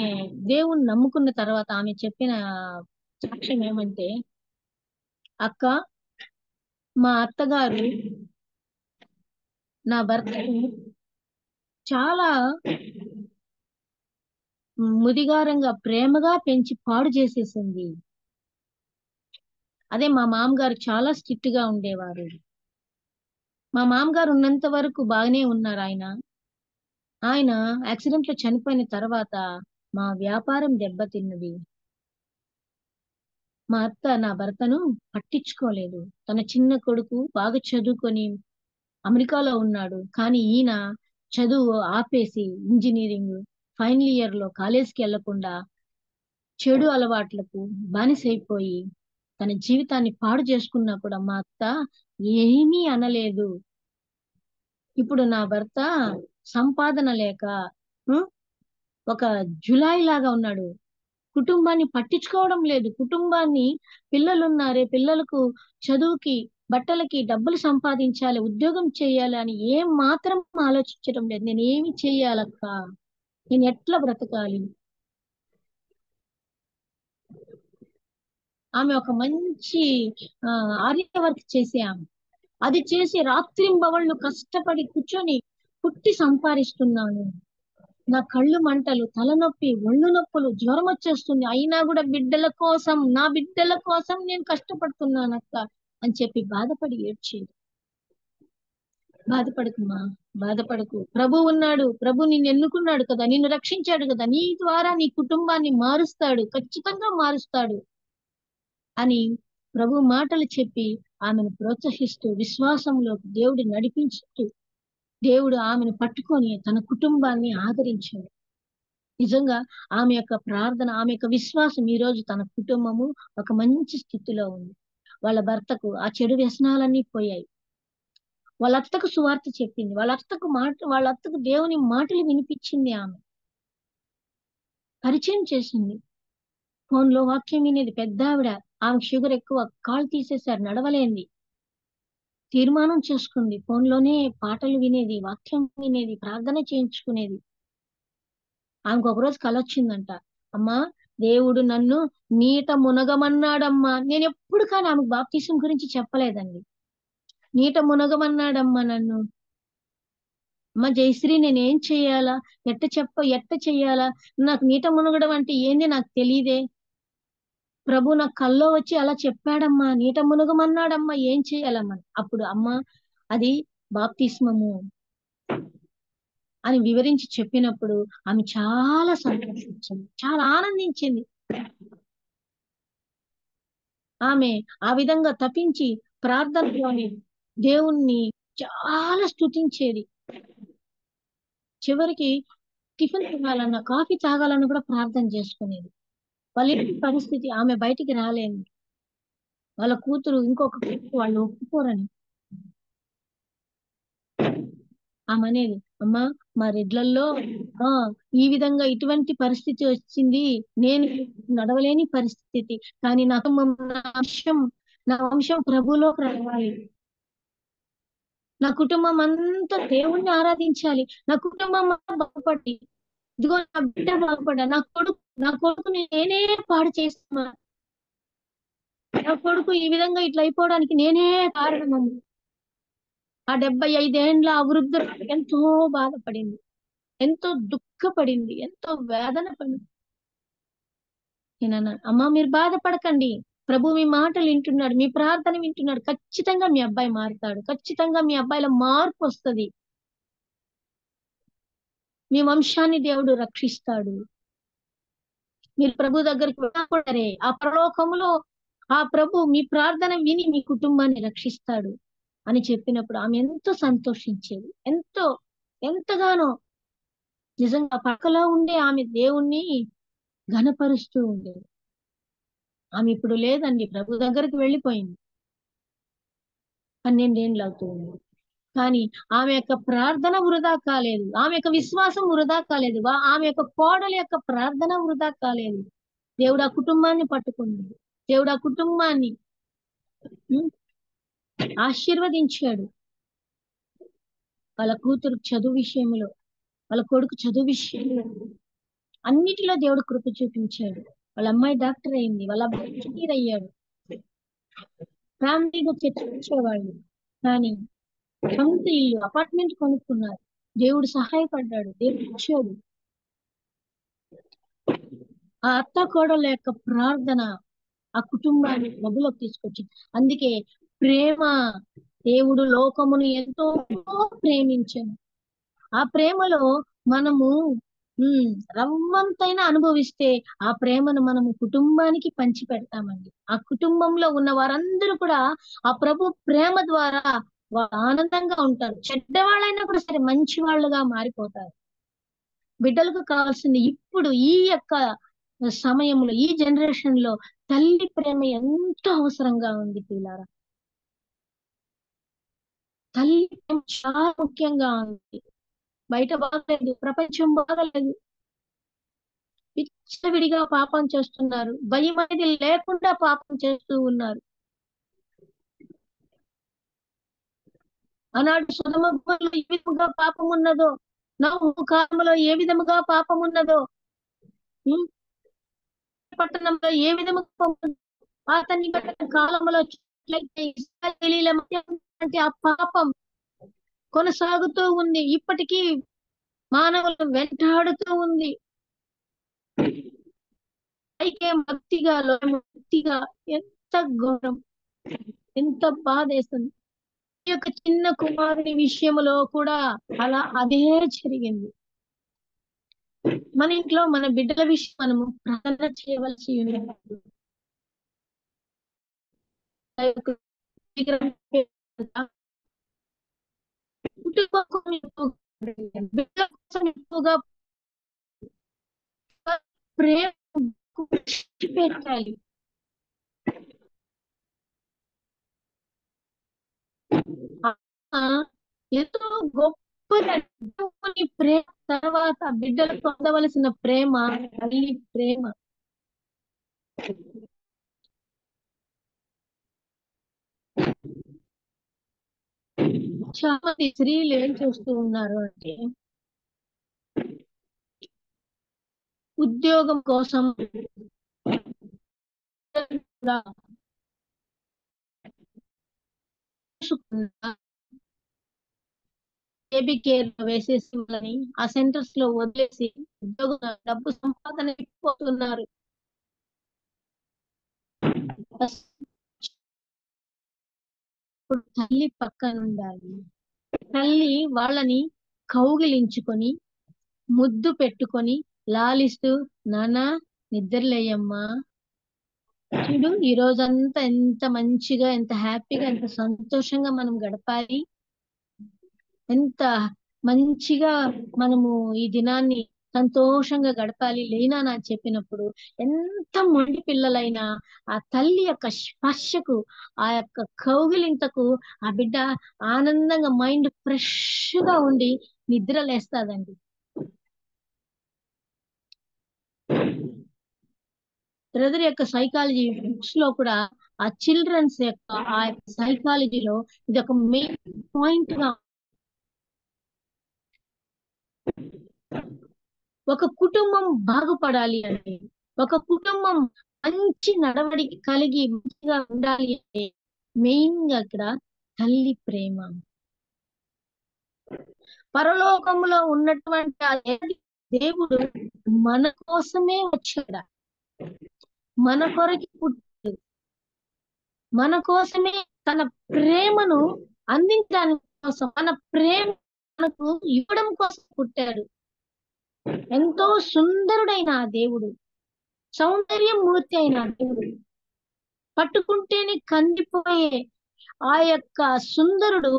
Speaker 3: దేవుణ్ణి నమ్ముకున్న తర్వాత ఆమె చెప్పిన సాక్ష్యం ఏమంటే, అక్క, మా అత్తగారు నా భర్తని చాలా ముదిగారంగా ప్రేమగా పెంచి పాడు చేసేసింది. అదే మా మామగారు చాలా స్ట్రిక్ట్ గా ఉండేవారు. మా మామగారు ఉన్నంత వరకు బాగానే ఉన్నారు. ఆయన యాక్సిడెంట్ లో చనిపోయిన తర్వాత మా వ్యాపారం దెబ్బతిన్నది. మా అత్త నా భర్తను పట్టించుకోలేదు. తన చిన్న కొడుకు బాగా చదువుకొని అమెరికాలో ఉన్నాడు. కానీ ఈయన చదువు ఆపేసి ఇంజనీరింగ్ ఫైనల్ ఇయర్ లో కాలేజీకి వెళ్లకుండా చెడు అలవాట్లకు బానిసైపోయి తన జీవితాన్ని పాడు చేసుకున్నా కూడా మా అత్త ఏమీ అనలేదు. ఇప్పుడు నా భర్త సంపాదన లేక ఒక జులాయి లాగా ఉన్నాడు. కుటుంబాన్ని పట్టించుకోవడం లేదు. పిల్లలున్నారే, పిల్లలకు చదువుకి బట్టలకి డబ్బులు సంపాదించాలి, ఉద్యోగం చేయాలి అని ఏం మాత్రం ఆలోచించడం లేదు. నేను ఏమి చెయ్యాలక్క, నేను ఎట్లా బ్రతకాలి? ఆమె ఒక మంచి ఆర్య వర్క్ చేసే ఆమె. అది చేసి రాత్రింబవళ్ళు కష్టపడి కూర్చొని పుట్టి సంపాదిస్తున్నాను. నా కళ్ళు మంటలు, తలనొప్పి, ఒళ్ళు నొప్పులు, జ్వరం వచ్చేస్తుంది. అయినా కూడా నా బిడ్డల కోసం నేను కష్టపడుతున్నానక్క అని చెప్పి బాధపడి ఏడ్చేది. బాధపడకుమా, బాధపడకు. ప్రభు ఉన్నాడు, ప్రభు నిన్ను ఎన్నుకున్నాడు కదా, నిన్ను రక్షించాడు కదా, నీ ద్వారా నీ కుటుంబాన్ని మారుస్తాడు, ఖచ్చితంగా మారుస్తాడు అని ప్రభు మాటలు చెప్పి ఆమెను ప్రోత్సహిస్తూ విశ్వాసంలో దేవుడు నడిపించుతూ దేవుడు ఆమెను పట్టుకొని తన కుటుంబాన్ని ఆదరించాడు. నిజంగా ఆమె యొక్క ప్రార్థన, ఆమె యొక్క విశ్వాసం ఈ రోజు తన కుటుంబము ఒక మంచి స్థితిలో ఉంది. వాళ్ళ భర్తకు ఆ చెడు వ్యసనాలన్నీ పోయాయి. వాళ్ళ అత్తకు సువార్త చెప్పింది. వాళ్ళ అత్తకు దేవుని మాటలు వినిపించింది. ఆమె పరిచయం చేసింది. ఫోన్ లో వాక్యం వినేది. పెద్ద ఆవిడ, ఆమె షుగర్ ఎక్కువ, కాలు తీసేశారు, నడవలేంది. తీర్మానం చేసుకుంది. ఫోన్లోనే పాటలు వినేది, వాక్యం వినేది, ప్రార్థన చేయించుకునేది. ఆమెకు ఒకరోజు కల వచ్చిందంట. అమ్మా, దేవుడు నన్ను నీట మునగమన్నాడమ్మా. నేను ఎప్పుడు కానీ ఆమెకు బాప్తిసం గురించి చెప్పలేదండి. నీట మునగమన్నాడమ్మా నన్ను. అమ్మ జయశ్రీ, నేనేం చెయ్యాలా? ఎట్ట చెయ్యాలా? నాకు నీట మునగడం అంటే ఏంది నాకు తెలియదే. ప్రభు నా కల్లో వచ్చి అలా చెప్పాడమ్మా, నీట మునగమన్నాడమ్మా, ఏం చెయ్యాలమ్మా? అప్పుడు అమ్మ, అది బాప్తిస్మము అని వివరించి చెప్పినప్పుడు ఆమె చాలా సంతోషించింది, చాలా ఆనందించింది. ఆమె ఆ విధంగా తపించి ప్రార్థనలోని దేవుణ్ణి చాలా స్తుతించేది. చివరికి టిఫిన్ తినాలన్నా, కాఫీ తాగాలన్నా కూడా ప్రార్థన చేసుకునేది. వాళ్ళ ఇంటి పరిస్థితి, ఆమె బయటికి రాలేదు. వాళ్ళ కూతురు ఇంకొక కూతురు వాళ్ళు ఒప్పుకోరని ఆమె అనేది, అమ్మా మా రెడ్లల్లో ఈ విధంగా ఇటువంటి పరిస్థితి వచ్చింది, నేను నడవలేని పరిస్థితి, కానీ నా వంశం ప్రభులోకి రావాలి, నా కుటుంబం అంతా దేవుణ్ణి ఆరాధించాలి, నా కుటుంబం అంతా బాగుపడి, ఇదిగో నా బిడ్డ బాగుపడ్డా, నా కొడుకుని నేనే పాడు చేస్తున్నా, నా కొడుకు ఈ విధంగా ఇట్లా అయిపోవడానికి నేనే కారణం. ఆ 75 ఏండ్ల ఆ వృద్ధురాలు ఎంతో బాధపడింది, ఎంతో దుఃఖపడింది, ఎంతో వేదన పడింది. నేనన్నాను, అమ్మా మీరు బాధపడకండి, ప్రభు మీ మాటలు వింటున్నాడు, మీ ప్రార్థన వింటున్నాడు, ఖచ్చితంగా మీ అబ్బాయి మారుతాడు, ఖచ్చితంగా మీ అబ్బాయిలో మార్పు వస్తుంది, మీ వంశాన్ని దేవుడు రక్షిస్తాడు, మీరు ప్రభు దగ్గరికి వెళ్ళకూడరే, ఆ పరలోకములో ఆ ప్రభు మీ ప్రార్థన విని మీ కుటుంబాన్ని రక్షిస్తాడు అని చెప్పినప్పుడు ఆమె ఎంతో సంతోషించేది, ఎంతగానో నిజంగా పక్కలో ఉండే ఆమె దేవుణ్ణి ఘనపరుస్తూ ఉండేది. ఆమె ఇప్పుడు లేదండి, ప్రభు దగ్గరికి వెళ్ళిపోయింది, 12 ఏండ్లు అవుతుంది. కానీ ఆమె యొక్క ప్రార్థన వృధా కాలేదు, ఆమె యొక్క విశ్వాసం వృధా కాలేదు, ఆమె యొక్క కోడల యొక్క ప్రార్థన వృధా కాలేదు. దేవుడు ఆ కుటుంబాన్ని పట్టుకున్నాడు, దేవుడు ఆ కుటుంబాన్ని ఆశీర్వదించాడు. వాళ్ళ కూతురు చదువు విషయంలో, వాళ్ళ కొడుకు చదువు విషయంలో, అన్నిటిలో దేవుడు కృప చూపించాడు. వాళ్ళ అమ్మాయి డాక్టర్ అయింది, వాళ్ళ అబ్బాయి ఇంజనీర్ అయ్యాడు, ఫ్యామిలీగా చర్చించేవాళ్ళు. కానీ సొంత ఇల్లు, అపార్ట్మెంట్ కొనుక్కున్నారు, దేవుడు సహాయపడ్డాడు, దేవుడు ఇచ్చాడు. ఆ అత్త కోడల యొక్క ప్రార్థన ఆ కుటుంబాన్ని ప్రభులోకి తీసుకొచ్చింది. అందుకే ప్రేమ, దేవుడు లోకమును ఎంతో ప్రేమించాడు. ఆ ప్రేమలో మనము రవ్వంతైనా అనుభవిస్తే ఆ ప్రేమను మనము కుటుంబానికి పంచి పెడతామండి. ఆ కుటుంబంలో ఉన్న వారందరూ కూడా ఆ ప్రభు ప్రేమ ద్వారా ఆనందంగా ఉంటారు. చెడ్డవాళ్ళైనా కూడా సరే మంచి వాళ్ళుగా మారిపోతారు. బిడ్డలకు కావాల్సింది ఇప్పుడు ఈ యొక్క సమయంలో, ఈ జనరేషన్ లో తల్లి ప్రేమ ఎంతో అవసరంగా ఉంది పిల్లారా. తల్లి ప్రేమ చాలా ముఖ్యంగా ఉంది. బయట బాగలేదు, ప్రపంచం బాగలేదు, విచ్చలవిడిగా పాపం చేస్తున్నారు, భయం అనేది లేకుండా పాపం చేస్తూ ఉన్నారు. ఆనాడు సొదొమ గుమ్మలో ఏ విధముగా పాపం ఉన్నదో, నోవహు కాలంలో ఏ విధముగా పాపం ఉన్నదో, పట్టణంలో ఏ విధముగా అతని కాలంలో ఇశ్రాయేలీయుల మధ్య అంటే ఆ పాపం కొనసాగుతూ ఉంది, ఇప్పటికీ మానవులను వెంటాడుతూ ఉంది. పైకే భక్తిగా ఎంత ఘోరం, ఎంత బాధేస్తుంది. ఈ యొక్క చిన్న కుమారుని విషయంలో కూడా అదే జరిగింది. మన ఇంట్లో మన బిడ్డల విషయం మనము ప్రార్థన చేయవలసి ఉంది. బిడ్డల కోసం ఎక్కువగా ప్రేమ పెట్టాలి. ఎంతో గొప్పది ప్రేమ. తర్వాత బిడ్డలు పొందవలసిన ప్రేమ తల్లి ప్రేమ. చాలా మంది స్త్రీలు ఏం చేస్తూ ఉన్నారు అంటే ఉద్యోగం కోసం కూడా బేబీ కేర్ లో వేసేసి వాళ్ళని ఆ సెంటర్స్ లో వదిలేసి ఉద్యోగం డబ్బు సంపాదన పోతున్నారు. తల్లి పక్కన ఉండాలి. తల్లి వాళ్ళని కౌగిలించుకొని ముద్దు పెట్టుకొని లాలిస్తూ నానా నిద్రలేయమ్మా, చూడు ఈ రోజంతా ఎంత మంచిగా, ఎంత హ్యాపీగా, ఎంత సంతోషంగా మనం గడపాలి, ఎంత మంచిగా మనము ఈ దినాన్ని సంతోషంగా గడపాలి లేనా అని చెప్పినప్పుడు ఎంత మొండి పిల్లలైనా ఆ తల్లి యొక్క స్పర్శకు, ఆ యొక్క కౌగిలింతకు ఆ బిడ్డ ఆనందంగా మైండ్ ఫ్రెష్ గా ఉండి నిద్ర లేస్తాదండి. బ్రదర్ యొక్క సైకాలజీ బుక్స్ లో కూడా ఆ చిల్డ్రన్స్ యొక్క ఆ సైకాలజీలో ఇది ఒక మెయిన్ పాయింట్ గా, ఒక కుటుంబం బాగుపడాలి అంటే, ఒక కుటుంబం మంచి నడవడికి కలిగి మంచిగా ఉండాలి అంటే మెయిన్ గా ఇక్కడ తల్లి ప్రేమ. పరలోకంలో ఉన్నటువంటి ఆ దేవుడు మన కోసమే వచ్చాడు, మన కొరకి పుట్టాడు, మన కోసమే తన ప్రేమను అందించడానికి కోసం, మన ప్రేమ మనకు ఇవ్వడం కోసం పుట్టాడు. ఎంతో సుందరుడైన ఆ దేవుడు, సౌందర్యమూర్తి అయిన దేవుడు, పట్టుకుంటేనే కందిపోయే ఆ యొక్క సుందరుడు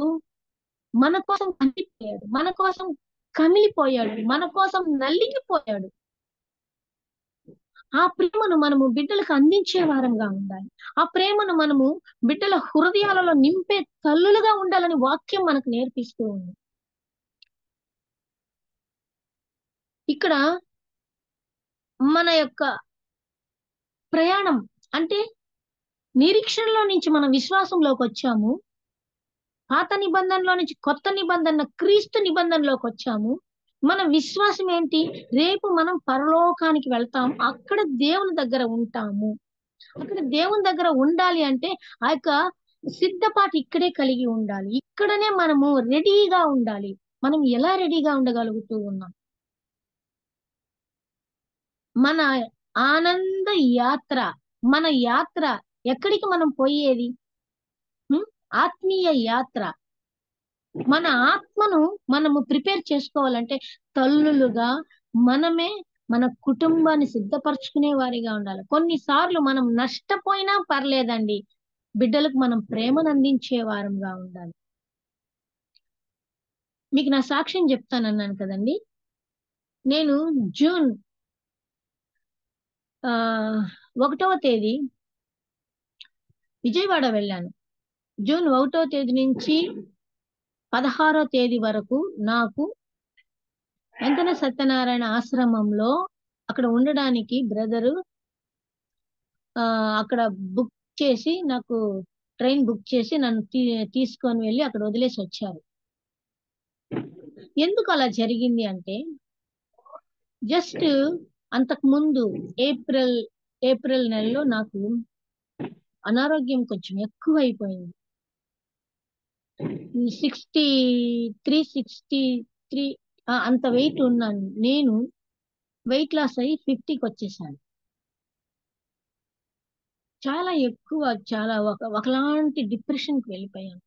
Speaker 3: మన కోసం కందిపోయాడు, మన కోసం కమిలిపోయాడు, మన కోసం నలిగిపోయాడు. ఆ ప్రేమను మనము బిడ్డలకు అందించే వారంగా ఉండాలి. ఆ ప్రేమను మనము బిడ్డల హృదయాలలో నింపే తల్లులుగా ఉండాలని వాక్యం మనకు నేర్పిస్తూ ఉంది. ఇక్కడ మన యొక్క ప్రయాణం అంటే నిరీక్షణలో నుంచి మనం విశ్వాసంలోకి వచ్చాము, పాత నిబంధనలో నుంచి కొత్త నిబంధన క్రీస్తు నిబంధనలోకి వచ్చాము. మన విశ్వాసం ఏంటి? రేపు మనం పరలోకానికి వెళ్తాం, అక్కడ దేవుని దగ్గర ఉంటాము. అక్కడ దేవుని దగ్గర ఉండాలి అంటే ఆ యొక్క సిద్ధపాటు ఇక్కడే కలిగి ఉండాలి, ఇక్కడనే మనము రెడీగా ఉండాలి. మనం ఎలా రెడీగా ఉండగలుగుతూ ఉన్నాం? మన ఆనంద యాత్ర, మన యాత్ర ఎక్కడికి మనం పోయేది? ఆత్మీయ యాత్ర. మన ఆత్మను మనము ప్రిపేర్ చేసుకోవాలంటే తల్లులుగా మనమే మన కుటుంబాన్ని సిద్ధపరచుకునే వారిగా ఉండాలి. కొన్నిసార్లు మనం నష్టపోయినా పర్లేదండి, బిడ్డలకు మనం ప్రేమను అందించే వారంగా ఉండాలి. మీకు నా సాక్ష్యం చెప్తానన్నాను కదండి. నేను జూన్ 1వ తేదీ విజయవాడ వెళ్ళాను. జూన్ 1వ తేదీ నుంచి 16వ తేదీ వరకు నాకు వెంకట సత్యనారాయణ ఆశ్రమంలో అక్కడ ఉండడానికి బ్రదరు అక్కడ బుక్ చేసి, నాకు ట్రైన్ బుక్ చేసి నన్ను తీసుకొని వెళ్ళి అక్కడ వదిలేసి వచ్చారు. ఎందుకు అలా జరిగింది అంటే, జస్ట్ అంతకు ముందు ఏప్రిల్ నెలలో నాకు అనారోగ్యం కొంచెం ఎక్కువ అయిపోయింది. 63 అంత వెయిట్ ఉన్నాను నేను. వెయిట్ లాస్ అయ్యి 50కి వచ్చేసాను. చాలా ఎక్కువ, చాలా ఒకలాంటి డిప్రెషన్కి వెళ్ళిపోయాను.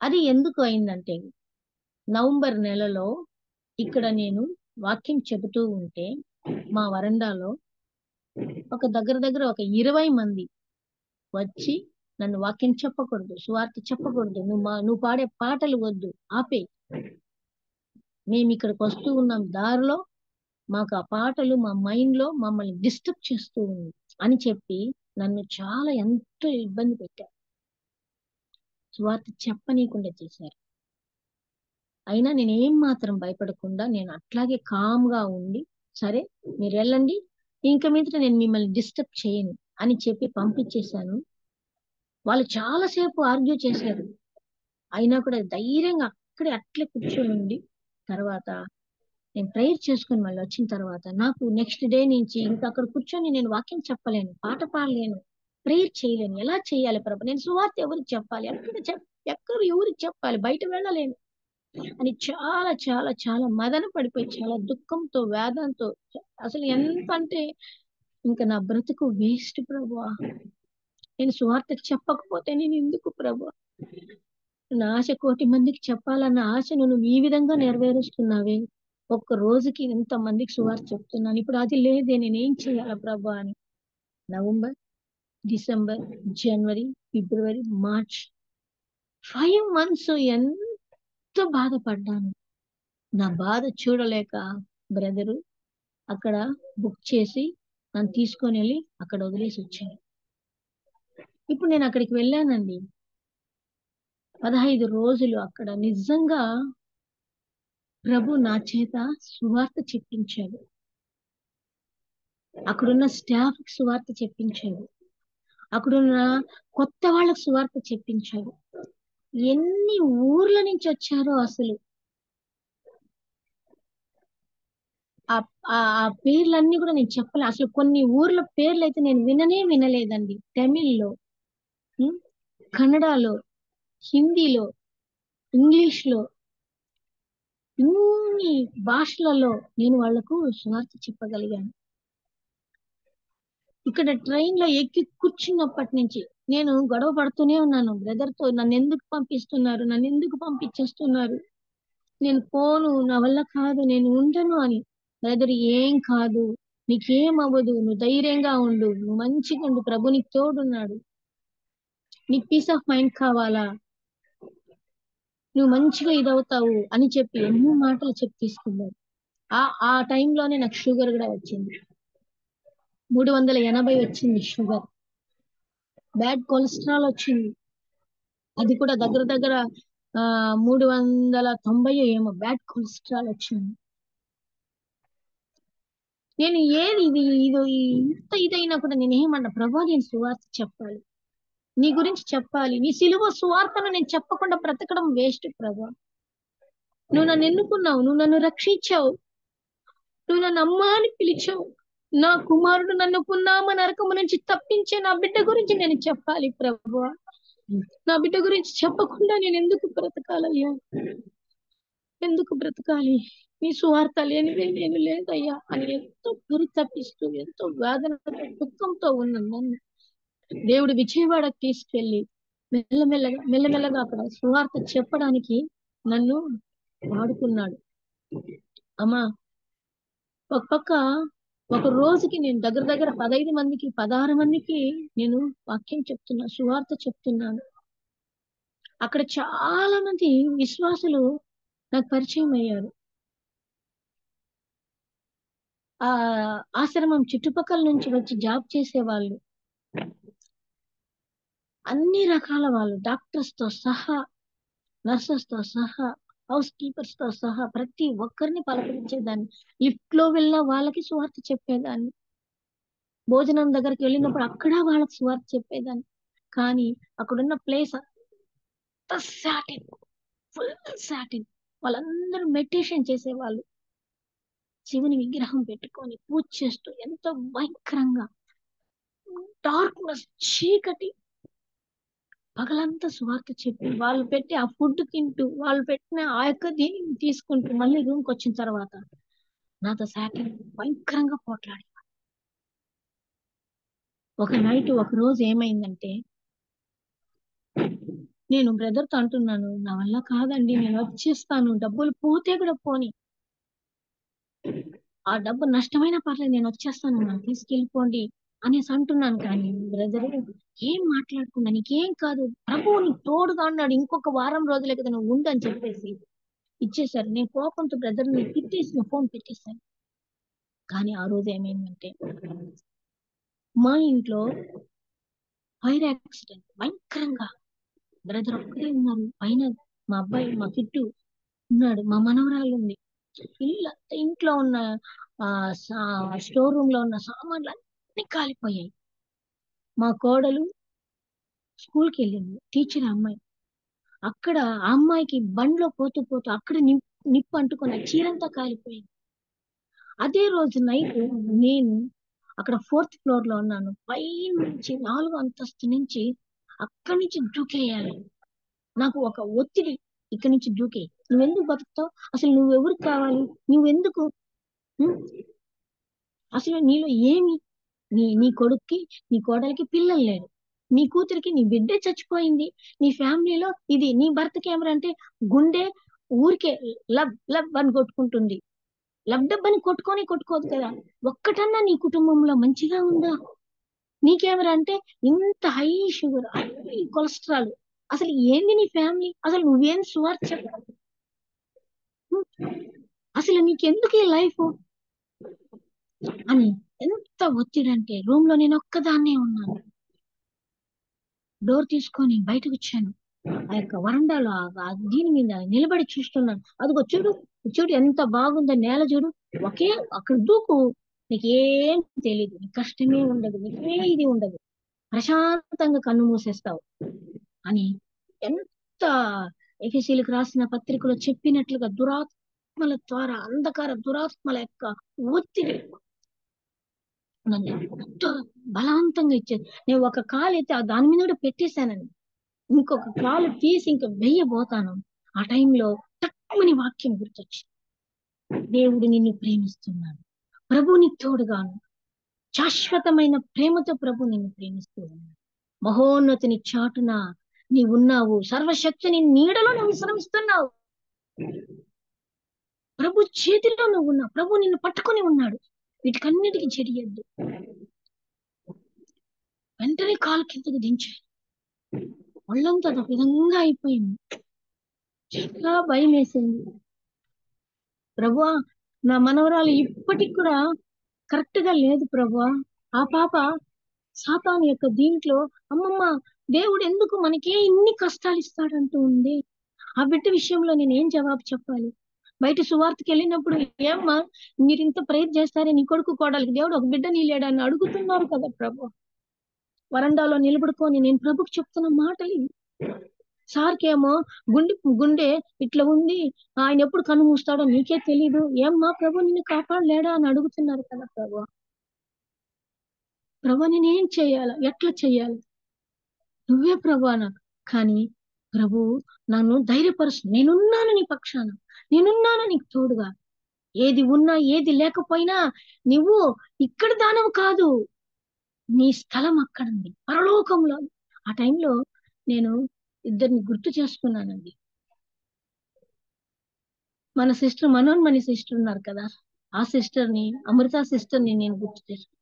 Speaker 3: అది ఎందుకు అయిందంటే, నవంబర్ నెలలో ఇక్కడ నేను వాక్యం చెబుతూ ఉంటే మా వరండాలో ఒక దగ్గర ఒక 20 మంది వచ్చి నన్ను వాక్యం చెప్పకూడదు, సువార్త చెప్పకూడదు, నువ్వు పాడే పాటలు వద్దు, ఆపే, మేము ఇక్కడికి వస్తూ ఉన్నాం, దారిలో మాకు ఆ పాటలు మా మైండ్ లో మమ్మల్ని డిస్టర్బ్ చేస్తూ ఉంది అని చెప్పి నన్ను చాలా ఎంతో ఇబ్బంది పెట్టారు. సువార్త చెప్పనీయకుండా చేశారు. అయినా నేను ఏం మాత్రం భయపడకుండా నేను అట్లాగే కామ్గా ఉండి, సరే మీరు వెళ్ళండి, ఇంక మీదట నేను మిమ్మల్ని డిస్టర్బ్ చేయను అని చెప్పి పంపించేశాను. వాళ్ళు చాలాసేపు ఆర్గ్యూ చేశారు. అయినా కూడా ధైర్యంగా అక్కడే అట్లే కూర్చొని ఉండి తర్వాత నేను ప్రేయర్ చేసుకుని మళ్ళీ వచ్చిన తర్వాత నాకు నెక్స్ట్ డే నుంచి ఇంకా అక్కడ కూర్చొని నేను వాక్యం చెప్పలేను, పాట పాడలేను, ప్రేయర్ చేయలేను. ఎలా చేయాలి ప్రభు, నేను సువార్త ఎవరికి చెప్పాలి, ఎక్కడ ఎవరికి చెప్పాలి, బయట వెళ్ళలేను అని చాలా చాలా చాలా మదన పడిపోయి చాలా దుఃఖంతో వేదంతో అసలు ఎంత అంటే ఇంకా నా బ్రతుకు వేస్ట్ ప్రభు, నేను సువార్త చెప్పకపోతే నేను ఎందుకు ప్రభు, నా ఆశ 1,000,000 మందికి చెప్పాలన్న ఆశను నువ్వు ఈ విధంగా నెరవేరుస్తున్నావే, ఒక్క రోజుకి ఇంత మందికి సువార్త చెప్తున్నాను, ఇప్పుడు అది లేదే, నేనేం చేయాలి ప్రభు అని నవంబర్, డిసెంబర్, జనవరి, ఫిబ్రవరి, మార్చ్ 5 months ఎంత బాధపడ్డాను. నా బాధ చూడలేక బ్రదరు అక్కడ బుక్ చేసి నన్ను తీసుకొని వెళ్ళి అక్కడ వదిలేసి వచ్చాను. ఇప్పుడు నేను అక్కడికి వెళ్ళానండి, 15 రోజులు అక్కడ నిజంగా ప్రభు నా చేత సువార్త చెప్పించాడు, అక్కడున్న స్టాఫ్ కి సువార్త చెప్పించాడు, అక్కడున్న కొత్త వాళ్ళకి సువార్త చెప్పించాడు. ఎన్ని ఊర్ల నుంచి వచ్చారో అసలు ఆ పేర్లన్నీ కూడా నేను చెప్పలే. అసలు కొన్ని ఊర్ల పేర్లు అయితే నేను వినలేదండి. తమిళ్లో, కన్నడలో, హిందీలో, ఇంగ్లీష్ లో, ఇన్ని భాషలలో నేను వాళ్లకు సువార్త చెప్పగలిగాను. ఇక్కడ ట్రైన్ లో ఎక్కి కూర్చున్నప్పటి నుంచి నేను గొడవ పడుతూనే ఉన్నాను బ్రదర్ తో, నన్ను ఎందుకు పంపిస్తున్నారు, నన్ను ఎందుకు పంపించేస్తున్నారు, నేను పోను, నా వల్ల కాదు, నేను ఉండను అని. బ్రదర్ ఏం కాదు, నీకేం అవ్వదు, నువ్వు ధైర్యంగా ఉండు, నువ్వు మంచిగా ఉండు, ప్రభు నీకు తోడున్నాడు, నీకు పీస్ ఆఫ్ మైండ్ కావాలా, నువ్వు మంచిగా ఇదవుతావు అని చెప్పి ఎన్నో మాటలు చెప్పి తీసుకున్నాడు. ఆ టైంలోనే నాకు షుగర్ కూడా వచ్చింది, 380 వచ్చింది షుగర్, బ్యాడ్ కొలెస్ట్రాల్ వచ్చింది, అది కూడా దగ్గర దగ్గర 390 ఏమో బ్యాడ్ కొలెస్ట్రాల్ వచ్చింది. నేను ఏది ఇది ఇంత ఇదైనా కూడా నేను ఏమన్నా ప్రభా, నేను సువార్త చెప్పాలి, నీ గురించి చెప్పాలి, నీ సిలువ సువార్తను నేను చెప్పకుండా బ్రతకడం వేస్ట్ ప్రభా, నువ్వు నన్ను ఎన్నుకున్నావు, నువ్వు నన్ను రక్షించావు, నువ్వు నన్ను అమ్మా అని పిలిచావు, నా కుమారుడు నన్ను పున్నామ నరకము నుంచి తప్పించే నా బిడ్డ గురించి నేను చెప్పాలి ప్రభు, నా బిడ్డ గురించి చెప్పకుండా నేను ఎందుకు బ్రతకాలయ్యా, ఎందుకు బ్రతకాలి, నీ సువార్త లేనిదే నేను లేదయ్యా అని ఎంతో పరితపిస్తూ ఎంతో వేదనతో దుఃఖంతో ఉన్నాను. దేవుడు విజయవాడకు తీసుకెళ్లి మెల్లమెల్లగా అక్కడ సువార్త చెప్పడానికి నన్ను వాడుకున్నాడు. అమ్మా ఒక పక్క ఒక రోజుకి నేను దగ్గర దగ్గర 15 మందికి 16 మందికి నేను వాక్యం చెప్తున్నా, సువార్త చెప్తున్నాను. అక్కడ చాలా మంది విశ్వాసులు నాకు పరిచయం అయ్యారు. ఆ ఆశ్రమం చుట్టుపక్కల నుంచి వచ్చి జాబ్ చేసే వాళ్ళు, అన్ని రకాల వాళ్ళు, డాక్టర్స్ తో సహా, నర్సెస్ తో సహా, హౌస్ కీపర్స్ తో సహా ప్రతి ఒక్కరిని పలకరించేదాన్ని. లిఫ్ట్ లో వెళ్ళిన వాళ్ళకి సువార్త చెప్పేదాన్ని, భోజనం దగ్గరికి వెళ్ళినప్పుడు అక్కడ వాళ్ళకి సువార్త చెప్పేదాన్ని. కానీ అక్కడున్న ప్లేస్ అంతా సాటిన్, ఫుల్ సాటిన్, వాళ్ళందరూ మెడిటేషన్ చేసేవాళ్ళు, శివుని విగ్రహం పెట్టుకొని పూజ చేస్తూ ఎంతో భయంకరంగా, డార్క్నెస్, చీకటి, పగలంతా సువార్త చెప్పి వాళ్ళు పెట్టి ఆ ఫుడ్ తింటూ వాళ్ళు పెట్టిన ఆ యొక్క దీన్ని తీసుకుంటూ మళ్ళీ రూమ్ కి వచ్చిన తర్వాత నాతో సాటిన్ భయంకరంగా పోట్లాడి. ఒక రోజు ఏమైందంటే నేను బ్రదర్ తో అంటున్నాను, నా వల్ల కాదండి, నేను వచ్చేస్తాను, డబ్బులు పోతే కూడా పోని, ఆ డబ్బు నష్టమైనా పర్లేదు, నేను వచ్చేస్తాను, నన్ను తీసుకెళ్ళిపోండి అనేసి అంటున్నాను. కానీ బ్రదర్ ఏం మాట్లాడకుండా నీకేం కాదు, ప్రభు నీకు తోడుగా అన్నాడు, ఇంకొక వారం రోజులే కదా నువ్వు ఉండని చెప్పేసి ఇచ్చేసారు. నేను కోపంతో బ్రదర్ ని తిట్టేసిన, ఫోన్ పెట్టేశాను. కానీ ఆ రోజు ఏమైందంటే మా ఇంట్లో ఫైర్ యాక్సిడెంట్ భయంకరంగా, బ్రదర్ ఒక్కడే ఉన్నారు, పైన మా అబ్బాయి మా చుట్టూ ఉన్నాడు, మా మనవరాలు ఉంది, ఇంట్లో ఉన్న స్టోర్ రూమ్ లో ఉన్న సామాన్లు అన్ని కాలిపోయాయి. మా కోడలు స్కూల్కి వెళ్ళింది, టీచర్ అమ్మాయి, అక్కడ ఆ అమ్మాయికి బండ్లో పోతూ పోతూ అక్కడ నిప్పు అంటుకొని ఆ చీరంతా కాలిపోయింది. అదే రోజు నైట్ నేను అక్కడ 4th ఫ్లోర్ లో ఉన్నాను. పై నుంచి 4వ అంతస్తు నుంచి అక్కడి నుంచి దూకేయాలి. నాకు ఒక ఒత్తిడి, ఇక్కడి నుంచి దూకే, నువ్వెందుకు బతుకుతావు, అసలు నువ్వెవరికి కావాలి, నువ్వెందుకు, ఉం? అసలు నీలో ఏమి, నీ కొడుక్కి నీ కోడలికి పిల్లలు లేరు, నీ కూతురికి నీ బిడ్డే చచ్చిపోయింది, నీ ఫ్యామిలీలో ఇది, నీ భర్తకి ఏమరంటే గుండె ఊరికే లబ్ లబ్ అని కొట్టుకుంటుంది. లబ్ డబ్ అని కొట్టుకోదు కదా. ఒక్కటన్నా నీ కుటుంబంలో మంచిగా ఉందా? నీకేమరంటే ఇంత హై షుగర్, హై కొలెస్ట్రాల్, అసలు ఏంది నీ ఫ్యామిలీ, అసలు నువ్వేం సువార్త చెప్పాలి, అసలు నీకెందుకు ఈ లైఫ్ అని ఎంత ఒత్తిడి అంటే రూమ్ లో నేను ఒక్కదాన్నే ఉన్నాను. డోర్ తీసుకొని బయటకు వచ్చాను. ఆ యొక్క వరండాలో దీని మీద నిలబడి చూస్తున్నాను. అదిగో చూడు చూడు ఎంత బాగుందో నేల, చూడు ఒకే అక్కడ దూకు, నీకేం తెలీదు, నీకు కష్టమే ఉండదు, నీకే ఇది ఉండదు, ప్రశాంతంగా కన్ను మూసేస్తావు అని ఎంత ఎఫెసీలకు రాసిన పత్రికలో చెప్పినట్లుగా దురాత్మల ద్వారా, అంధకార దురాత్మల యొక్క ఒత్తిడి నన్ను ఎంతో బలవంతంగా ఇచ్చేది. నేను ఒక కాలు అయితే దాని మీద కూడా పెట్టేశానండి, ఇంకొక కాలు తీసి ఇంకా వెయ్యబోతాను. ఆ టైంలో తక్కువని వాక్యం గుర్తొచ్చింది. దేవుడు నిన్ను ప్రేమిస్తున్నాడు, ప్రభు నీకు తోడుగాను, శాశ్వతమైన ప్రేమతో ప్రభు నిన్ను ప్రేమిస్తూ ఉన్నాడు. మహోన్నతిని చాటున నీవున్నావు, సర్వశక్తిని నీడలో నువ్వు విశ్రమిస్తున్నావు, ప్రభు చేతిలో నువ్వు ఉన్నావు, ప్రభు నిన్ను పట్టుకొని ఉన్నాడు. వీటికన్నిటికీ చెడియద్దు. వెంటనే కాలు కిందకు దించాను, ఒళ్ళంతా ఒక విధంగా అయిపోయింది, చాలా భయం వేసింది. ప్రభువా, నా మనవరాలు ఇప్పటికి కూడా కరెక్ట్ గా లేదు ప్రభువా, ఆ పాప సాతాను యొక్క దీంట్లో, అమ్మమ్మ దేవుడు ఎందుకు మనకే ఇన్ని కష్టాలు ఇస్తాడంటూ ఉంది, ఆ బిడ్డ విషయంలో నేను ఏం జవాబు చెప్పాలి? బయట సువార్తకి వెళ్ళినప్పుడు ఏమ్మా మీరు ఇంత ప్రేర్ చేస్తారే, నీ కొడుకు కోడలికి దేవుడు ఒక బిడ్డ నీలేడని అడుగుతున్నారు కదా ప్రభు. వరండాలో నిలబడుకొని నేను ప్రభుకి చెప్తున్న మాటలు సార్కేమో గుండె ఇట్లా ఉంది, ఆయన ఎప్పుడు కన్ను మూస్తాడో నీకే తెలీదు, ఏమ్మా ప్రభు నిన్ను కాపాడలేడా అని అడుగుతున్నారు కదా ప్రభు. ప్రభు నేనేం చెయ్యాలా, ఎట్లా చెయ్యాలి, నువ్వే ప్రభు నాకు. కానీ ప్రభు నన్ను ధైర్యపరుచు, నేనున్నాను నీ పక్షాన, నేనున్నాను నీకు తోడుగా, ఏది ఉన్నా ఏది లేకపోయినా నువ్వు ఇక్కడ దానవు కాదు, నీ స్థలం అక్కడుంది పరలోకంలో. ఆ టైంలో నేను ఇద్దరిని గుర్తు చేసుకున్నానండి. మన సిస్టర్ మనోన్మణి సిస్టర్ ఉన్నారు కదా, ఆ సిస్టర్ ని, అమృత సిస్టర్ ని నేను గుర్తు చేసుకున్నాను.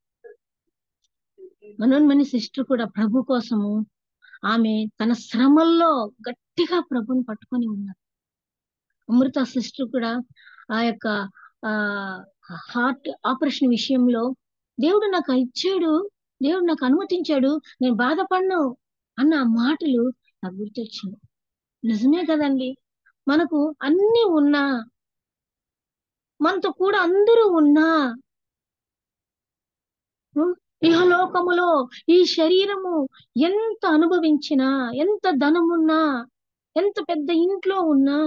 Speaker 3: మనోన్మణి సిస్టర్ కూడా ప్రభు కోసము ఆమె తన శ్రమల్లో గట్టిగా ప్రభుని పట్టుకొని ఉన్నారు. అమృత సిస్టర్ కూడా ఆ యొక్క హార్ట్ ఆపరేషన్ విషయంలో దేవుడు నాకు ఇచ్చాడు, దేవుడు నాకు అనుమతించాడు, నేను బాధపడను అన్న మాటలు నాకు గుర్తొచ్చింది. నిజమే కదండి, మనకు అన్ని ఉన్నా, మనతో కూడా అందరూ ఉన్నా, ఇహలోకములో ఈ శరీరము ఎంత అనుభవించినా, ఎంత ధనమున్నా, ఎంత పెద్ద ఇంట్లో ఉన్నా,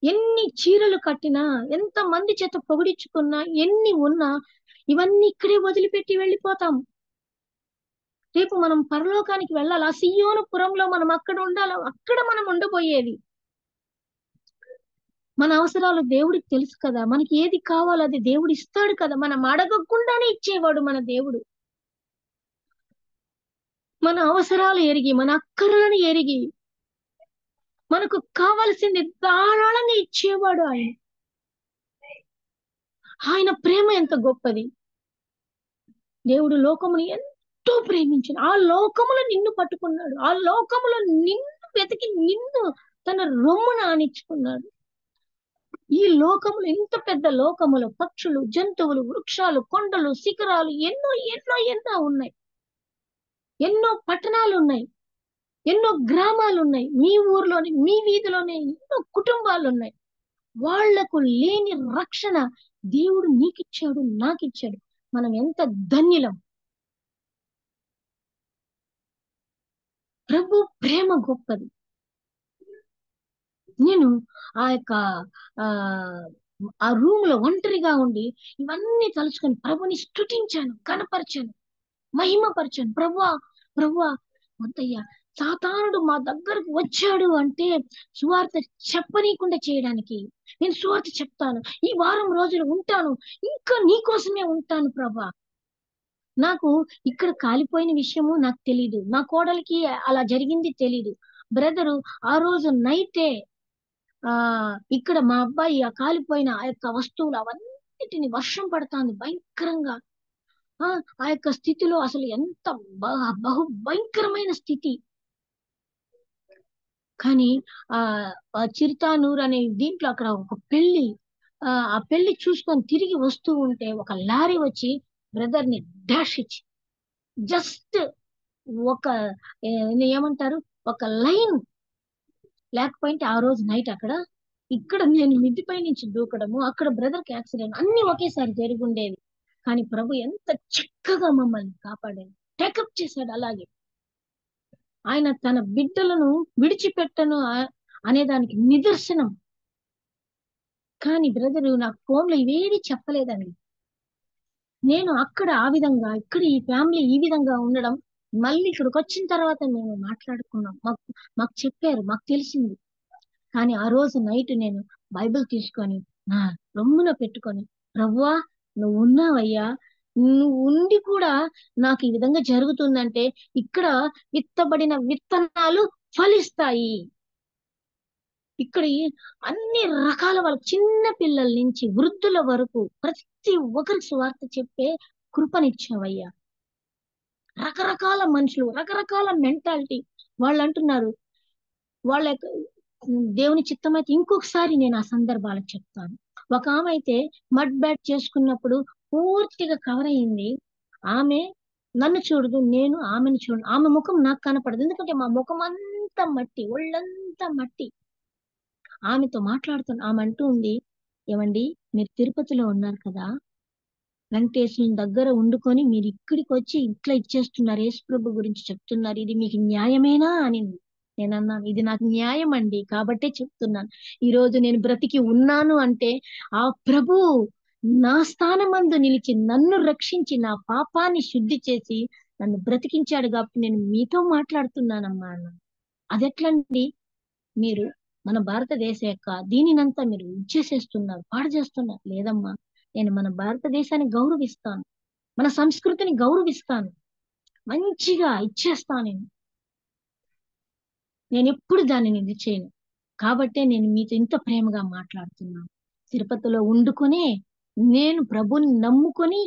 Speaker 3: ఎన్ని చీరలు కట్టినా, ఎంత మంది చేత పొగిడించుకున్నా, ఎన్ని ఉన్నా, ఇవన్నీ ఇక్కడే వదిలిపెట్టి వెళ్ళిపోతాం. రేపు మనం పరలోకానికి వెళ్ళాలి, ఆ సియోను పురంలో మనం అక్కడ ఉండాలి, అక్కడ మనం ఉండబోయేది. మన అవసరాలు దేవుడికి తెలుసు కదా, మనకి ఏది కావాలో అది దేవుడు ఇస్తాడు కదా, మనం అడగకుండానే ఇచ్చేవాడు మన దేవుడు. మన అవసరాలు ఎరిగి, మన అక్కరలను ఎరిగి, మనకు కావలసింది ధారాళంగా ఇచ్చేవాడు ఆయన. ఆయన ప్రేమ ఎంత గొప్పది. దేవుడు లోకముని ఎంతో ప్రేమించాడు, ఆ లోకములో నిన్ను పట్టుకున్నాడు, ఆ లోకములో నిన్ను వెతికి నిన్ను తన రొమ్మున ఆనించుకున్నాడు. ఈ లోకములు, ఇంత పెద్ద లోకములు, పక్షులు, జంతువులు, వృక్షాలు, కొండలు, శిఖరాలు ఎన్నో ఎన్నో ఎన్నో ఉన్నాయి, ఎన్నో పట్టణాలు ఉన్నాయి, ఎన్నో గ్రామాలు ఉన్నాయి, మీ ఊర్లోని మీ వీధిలోనే ఎన్నో కుటుంబాలు ఉన్నాయి. వాళ్లకు లేని రక్షణ దేవుడు నీకిచ్చాడు, నాకిచ్చాడు. మనం ఎంత ధన్యులం. ప్రభు ప్రేమ గొప్పది. నేను ఆ యొక్క ఆ ఆ రూమ్ లో ఒంటరిగా ఉండి ఇవన్నీ తలుచుకొని ప్రభుని స్తుతించాను, కనపరిచాను, మహిమపరిచాను. ప్రభువా, ప్రభువా, వద్దయ్యా, సాతానుడు మా దగ్గరకు వచ్చాడు అంటే సువార్త చెప్పనీయకుండా చేయడానికి నేను సువార్త చెప్తాను, ఈ వారం రోజులు ఉంటాను, ఇంకా నీకోసమే ఉంటాను ప్రభా. నాకు ఇక్కడ కాలిపోయిన విషయము నాకు తెలీదు, నా కోడలికి అలా జరిగింది తెలీదు. బ్రదరు ఆ రోజు నైటే ఆ ఇక్కడ మా అబ్బాయి ఆ కాలిపోయిన ఆ యొక్క వస్తువులు అవన్నిటిని వర్షం పడుతుంది భయంకరంగా. ఆ ఆ యొక్క స్థితిలో అసలు ఎంత బహు భయంకరమైన స్థితి. కానీ ఆ ఆ చిరుతానూర్ అనే దీంట్లో అక్కడ ఒక పెళ్లి, ఆ పెళ్లి చూసుకొని తిరిగి వస్తూ ఉంటే ఒక లారీ వచ్చి బ్రదర్ ని డాష్ ఇచ్చి జస్ట్ ఒక ఏమంటారు, ఒక లైన్ లేకపోయింటే ఆ రోజు నైట్ అక్కడ ఇక్కడ నేను మిద్దిపై నుంచి దూకడము, అక్కడ బ్రదర్ కి యాక్సిడెంట్, అన్ని ఒకేసారి జరిగి ఉండేవి. కానీ ప్రభు ఎంత చక్కగా మమ్మల్ని కాపాడాడు, టేకప్ చేశాడు. అలాగే ఆయన తన బిడ్డలను విడిచిపెట్టను అనేదానికి నిదర్శనం. కానీ బ్రదరు నాకు ఫోన్ లో ఇవేవి చెప్పలేదండి. నేను అక్కడ ఆ విధంగా, ఇక్కడ ఈ ఫ్యామిలీ ఈ విధంగా ఉండడం, మళ్ళీ ఇక్కడికి వచ్చిన తర్వాత మేము మాట్లాడుకున్నాం, మాకు మాకు చెప్పారు, మాకు తెలిసింది. కానీ ఆ రోజు నైట్ నేను బైబిల్ తీసుకొని నా రొమ్మున పెట్టుకొని, ప్రభువా నువ్వు ఉన్నావయ్యా, నువ్వు ఉండి కూడా నాకు ఈ విధంగా జరుగుతుందంటే ఇక్కడ విత్తబడిన విత్తనాలు ఫలిస్తాయి. ఇక్కడ అన్ని రకాల వాళ్ళ చిన్న పిల్లల నుంచి వృద్ధుల వరకు ప్రతి ఒక్కరి సువార్త చెప్పే కృపనిచ్చావయ్యా. రకరకాల మనుషులు, రకరకాల మెంటాలిటీ వాళ్ళు అంటున్నారు. వాళ్ళ దేవుని చిత్తం అయితే ఇంకొకసారి నేను ఆ సందర్భాలకు చెప్తాను. ఒక ఆమె అయితే మడ్ బ్యాట్ చేసుకున్నప్పుడు పూర్తిగా కవర్ అయింది. ఆమె నన్ను చూడదు, నేను ఆమెను చూడను, ఆమె ముఖం నాకు కనపడదు, ఎందుకంటే మా ముఖం అంతా మట్టి, ఒళ్ళంతా మట్టి. ఆమెతో మాట్లాడుతున్నా, ఆమె అంటూ ఉంది, ఏమండి మీరు తిరుపతిలో ఉన్నారు కదా, వెంకటేశ్వరుని దగ్గర వండుకొని మీరు ఇక్కడికి వచ్చి ఇట్లా ఇచ్చేస్తున్నారు, యేసుప్రభు గురించి చెప్తున్నారు, ఇది మీకు న్యాయమేనా అనింది. నేను అన్నాను, ఇది నాకు న్యాయం అండి, కాబట్టే చెప్తున్నాను. ఈ రోజు నేను బ్రతికి ఉన్నాను అంటే ఆ ప్రభు నా స్థానమందు నిలిచి నన్ను రక్షించి నా పాపాన్ని శుద్ధి చేసి నన్ను బ్రతికించాడు కాబట్టి నేను మీతో మాట్లాడుతున్నానమ్మా అన్నాను. అదెట్లండి, మీరు మన భారతదేశ యొక్క దీనినంతా మీరు ఇచ్చేసేస్తున్నారు, పాడు చేస్తున్నారు. లేదమ్మా, నేను మన భారతదేశాన్ని గౌరవిస్తాను, మన సంస్కృతిని గౌరవిస్తాను, మంచిగా ఇచ్చేస్తాను. నేను ఎప్పుడు దానిని ఇది చేయను. కాబట్టే నేను మీతో ఇంత ప్రేమగా మాట్లాడుతున్నాను. తిరుపతిలో వండుకొని నేను ప్రభుని నమ్ముకొని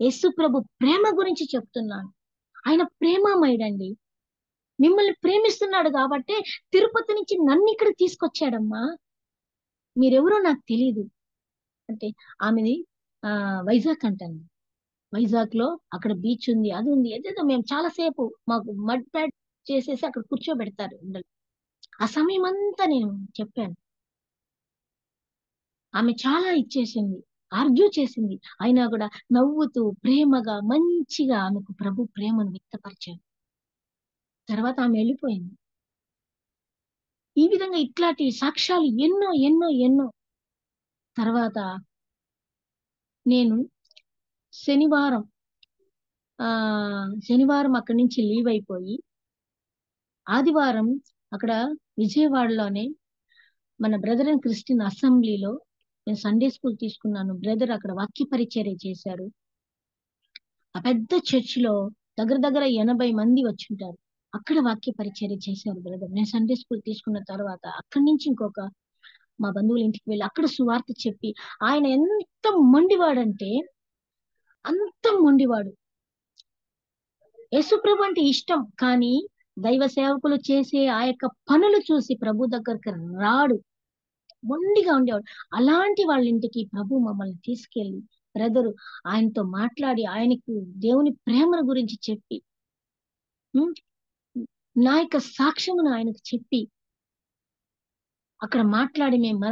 Speaker 3: యేసు ప్రభు ప్రేమ గురించి చెప్తున్నాను. ఆయన ప్రేమమయుడండి, మిమ్మల్ని ప్రేమిస్తున్నాడు కాబట్టే తిరుపతి నుంచి నన్ను ఇక్కడ తీసుకొచ్చాడమ్మా. మీరెవరో నాకు తెలియదు అంటే ఆమెది వైజాగ్ అంటండి. వైజాగ్ లో అక్కడ బీచ్ ఉంది, అది ఉంది, ఏదేదో. మేము చాలాసేపు మాకు మడ్ ప్యాడ్ చేసేసి అక్కడ కూర్చోబెడతారు ఎండలు. ఆ సమయం అంతా నేను చెప్పాను. ఆమె చాలా ఇచ్చేసింది, ఆర్గ్యూ చేసింది, అయినా కూడా నవ్వుతూ ప్రేమగా మంచిగా ఆమెకు ప్రభు ప్రేమను వ్యక్తపరిచాను. తర్వాత ఆమె వెళ్ళిపోయింది. ఈ విధంగా ఇట్లాంటి సాక్ష్యాలు ఎన్నో ఎన్నో ఎన్నో. తర్వాత నేను శనివారం శనివారం అక్కడి నుంచి లీవ్ అయిపోయి ఆదివారం అక్కడ విజయవాడలోనే మన బ్రదర్ అండ్ క్రిస్టియన్ అసెంబ్లీలో నేను సండే స్కూల్ తీసుకున్నాను. బ్రదర్ అక్కడ వాక్య పరిచర్య చేశారు. ఆ పెద్ద చర్చిలో దగ్గర దగ్గర 80 మంది వచ్చి ఉంటారు. అక్కడ వాక్య పరిచర్య చేశారు బ్రదర్. నేను సండే స్కూల్ తీసుకున్న తర్వాత అక్కడి నుంచి ఇంకొక మా బంధువుల ఇంటికి వెళ్ళి అక్కడ సువార్త చెప్పి, ఆయన ఎంత మొండివాడంటే అంత మొండివాడు. యేసుప్రభు అంటే ఇష్టం, కానీ దైవ సేవకులు చేసే ఆ యొక్క పనులు చూసి ప్రభు దగ్గరికి రాడు, మొండిగా ఉండేవాడు. అలాంటి వాళ్ళ ఇంటికి ప్రభు మమ్మల్ని తీసుకెళ్లి బ్రదరు ఆయనతో మాట్లాడి ఆయనకు దేవుని ప్రేమల గురించి చెప్పి నా యొక్క సాక్ష్యమును ఆయనకు చెప్పి అక్కడ మాట్లాడి మేము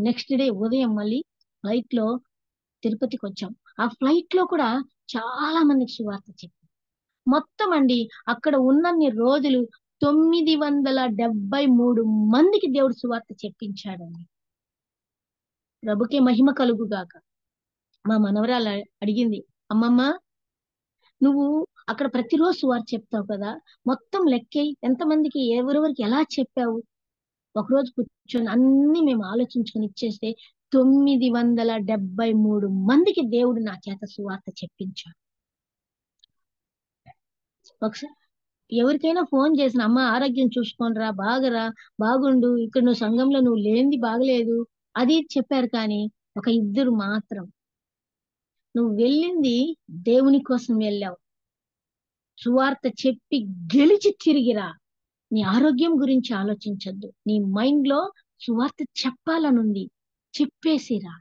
Speaker 3: నెక్స్ట్ డే ఉదయం మళ్ళీ ఫ్లైట్ లో తిరుపతికి వచ్చాం. ఆ ఫ్లైట్ లో కూడా చాలా మందికి సువార్త చెప్పి మొత్తం అండి అక్కడ ఉన్నన్ని రోజులు 973 మందికి దేవుడు సువార్త చెప్పించాడండి. ప్రభుకే మహిమ కలుగుగాక. మా మనవరాలు అడిగింది, అమ్మమ్మ నువ్వు అక్కడ ప్రతిరోజు సువార్త చెప్తావు కదా, మొత్తం లెక్కేయి, ఎంతమందికి ఎవరెవరికి ఎలా చెప్పావు. ఒకరోజు కూర్చొని అన్ని మేము ఆలోచించుకొని ఇచ్చేస్తే 973 మందికి దేవుడు నా చేత సువార్త చెప్పించాడు. ఒకసారి ఎవరికైనా ఫోన్ చేసిన, అమ్మ ఆరోగ్యం చూసుకోనరా, బాగరా, బాగుండు, ఇక్కడ నువ్వు సంఘంలో నువ్వు లేనిది బాగలేదు అది చెప్పారు. కానీ ఒక ఇద్దరు మాత్రం, నువ్వు వెళ్ళింది దేవుని కోసం వెళ్ళావు, సువార్త చెప్పి గెలిచి తిరిగిరా, నీ ఆరోగ్యం గురించి ఆలోచించద్దు, నీ మైండ్ లో సువార్త చెప్పాలనుంది, చెప్పేసిరా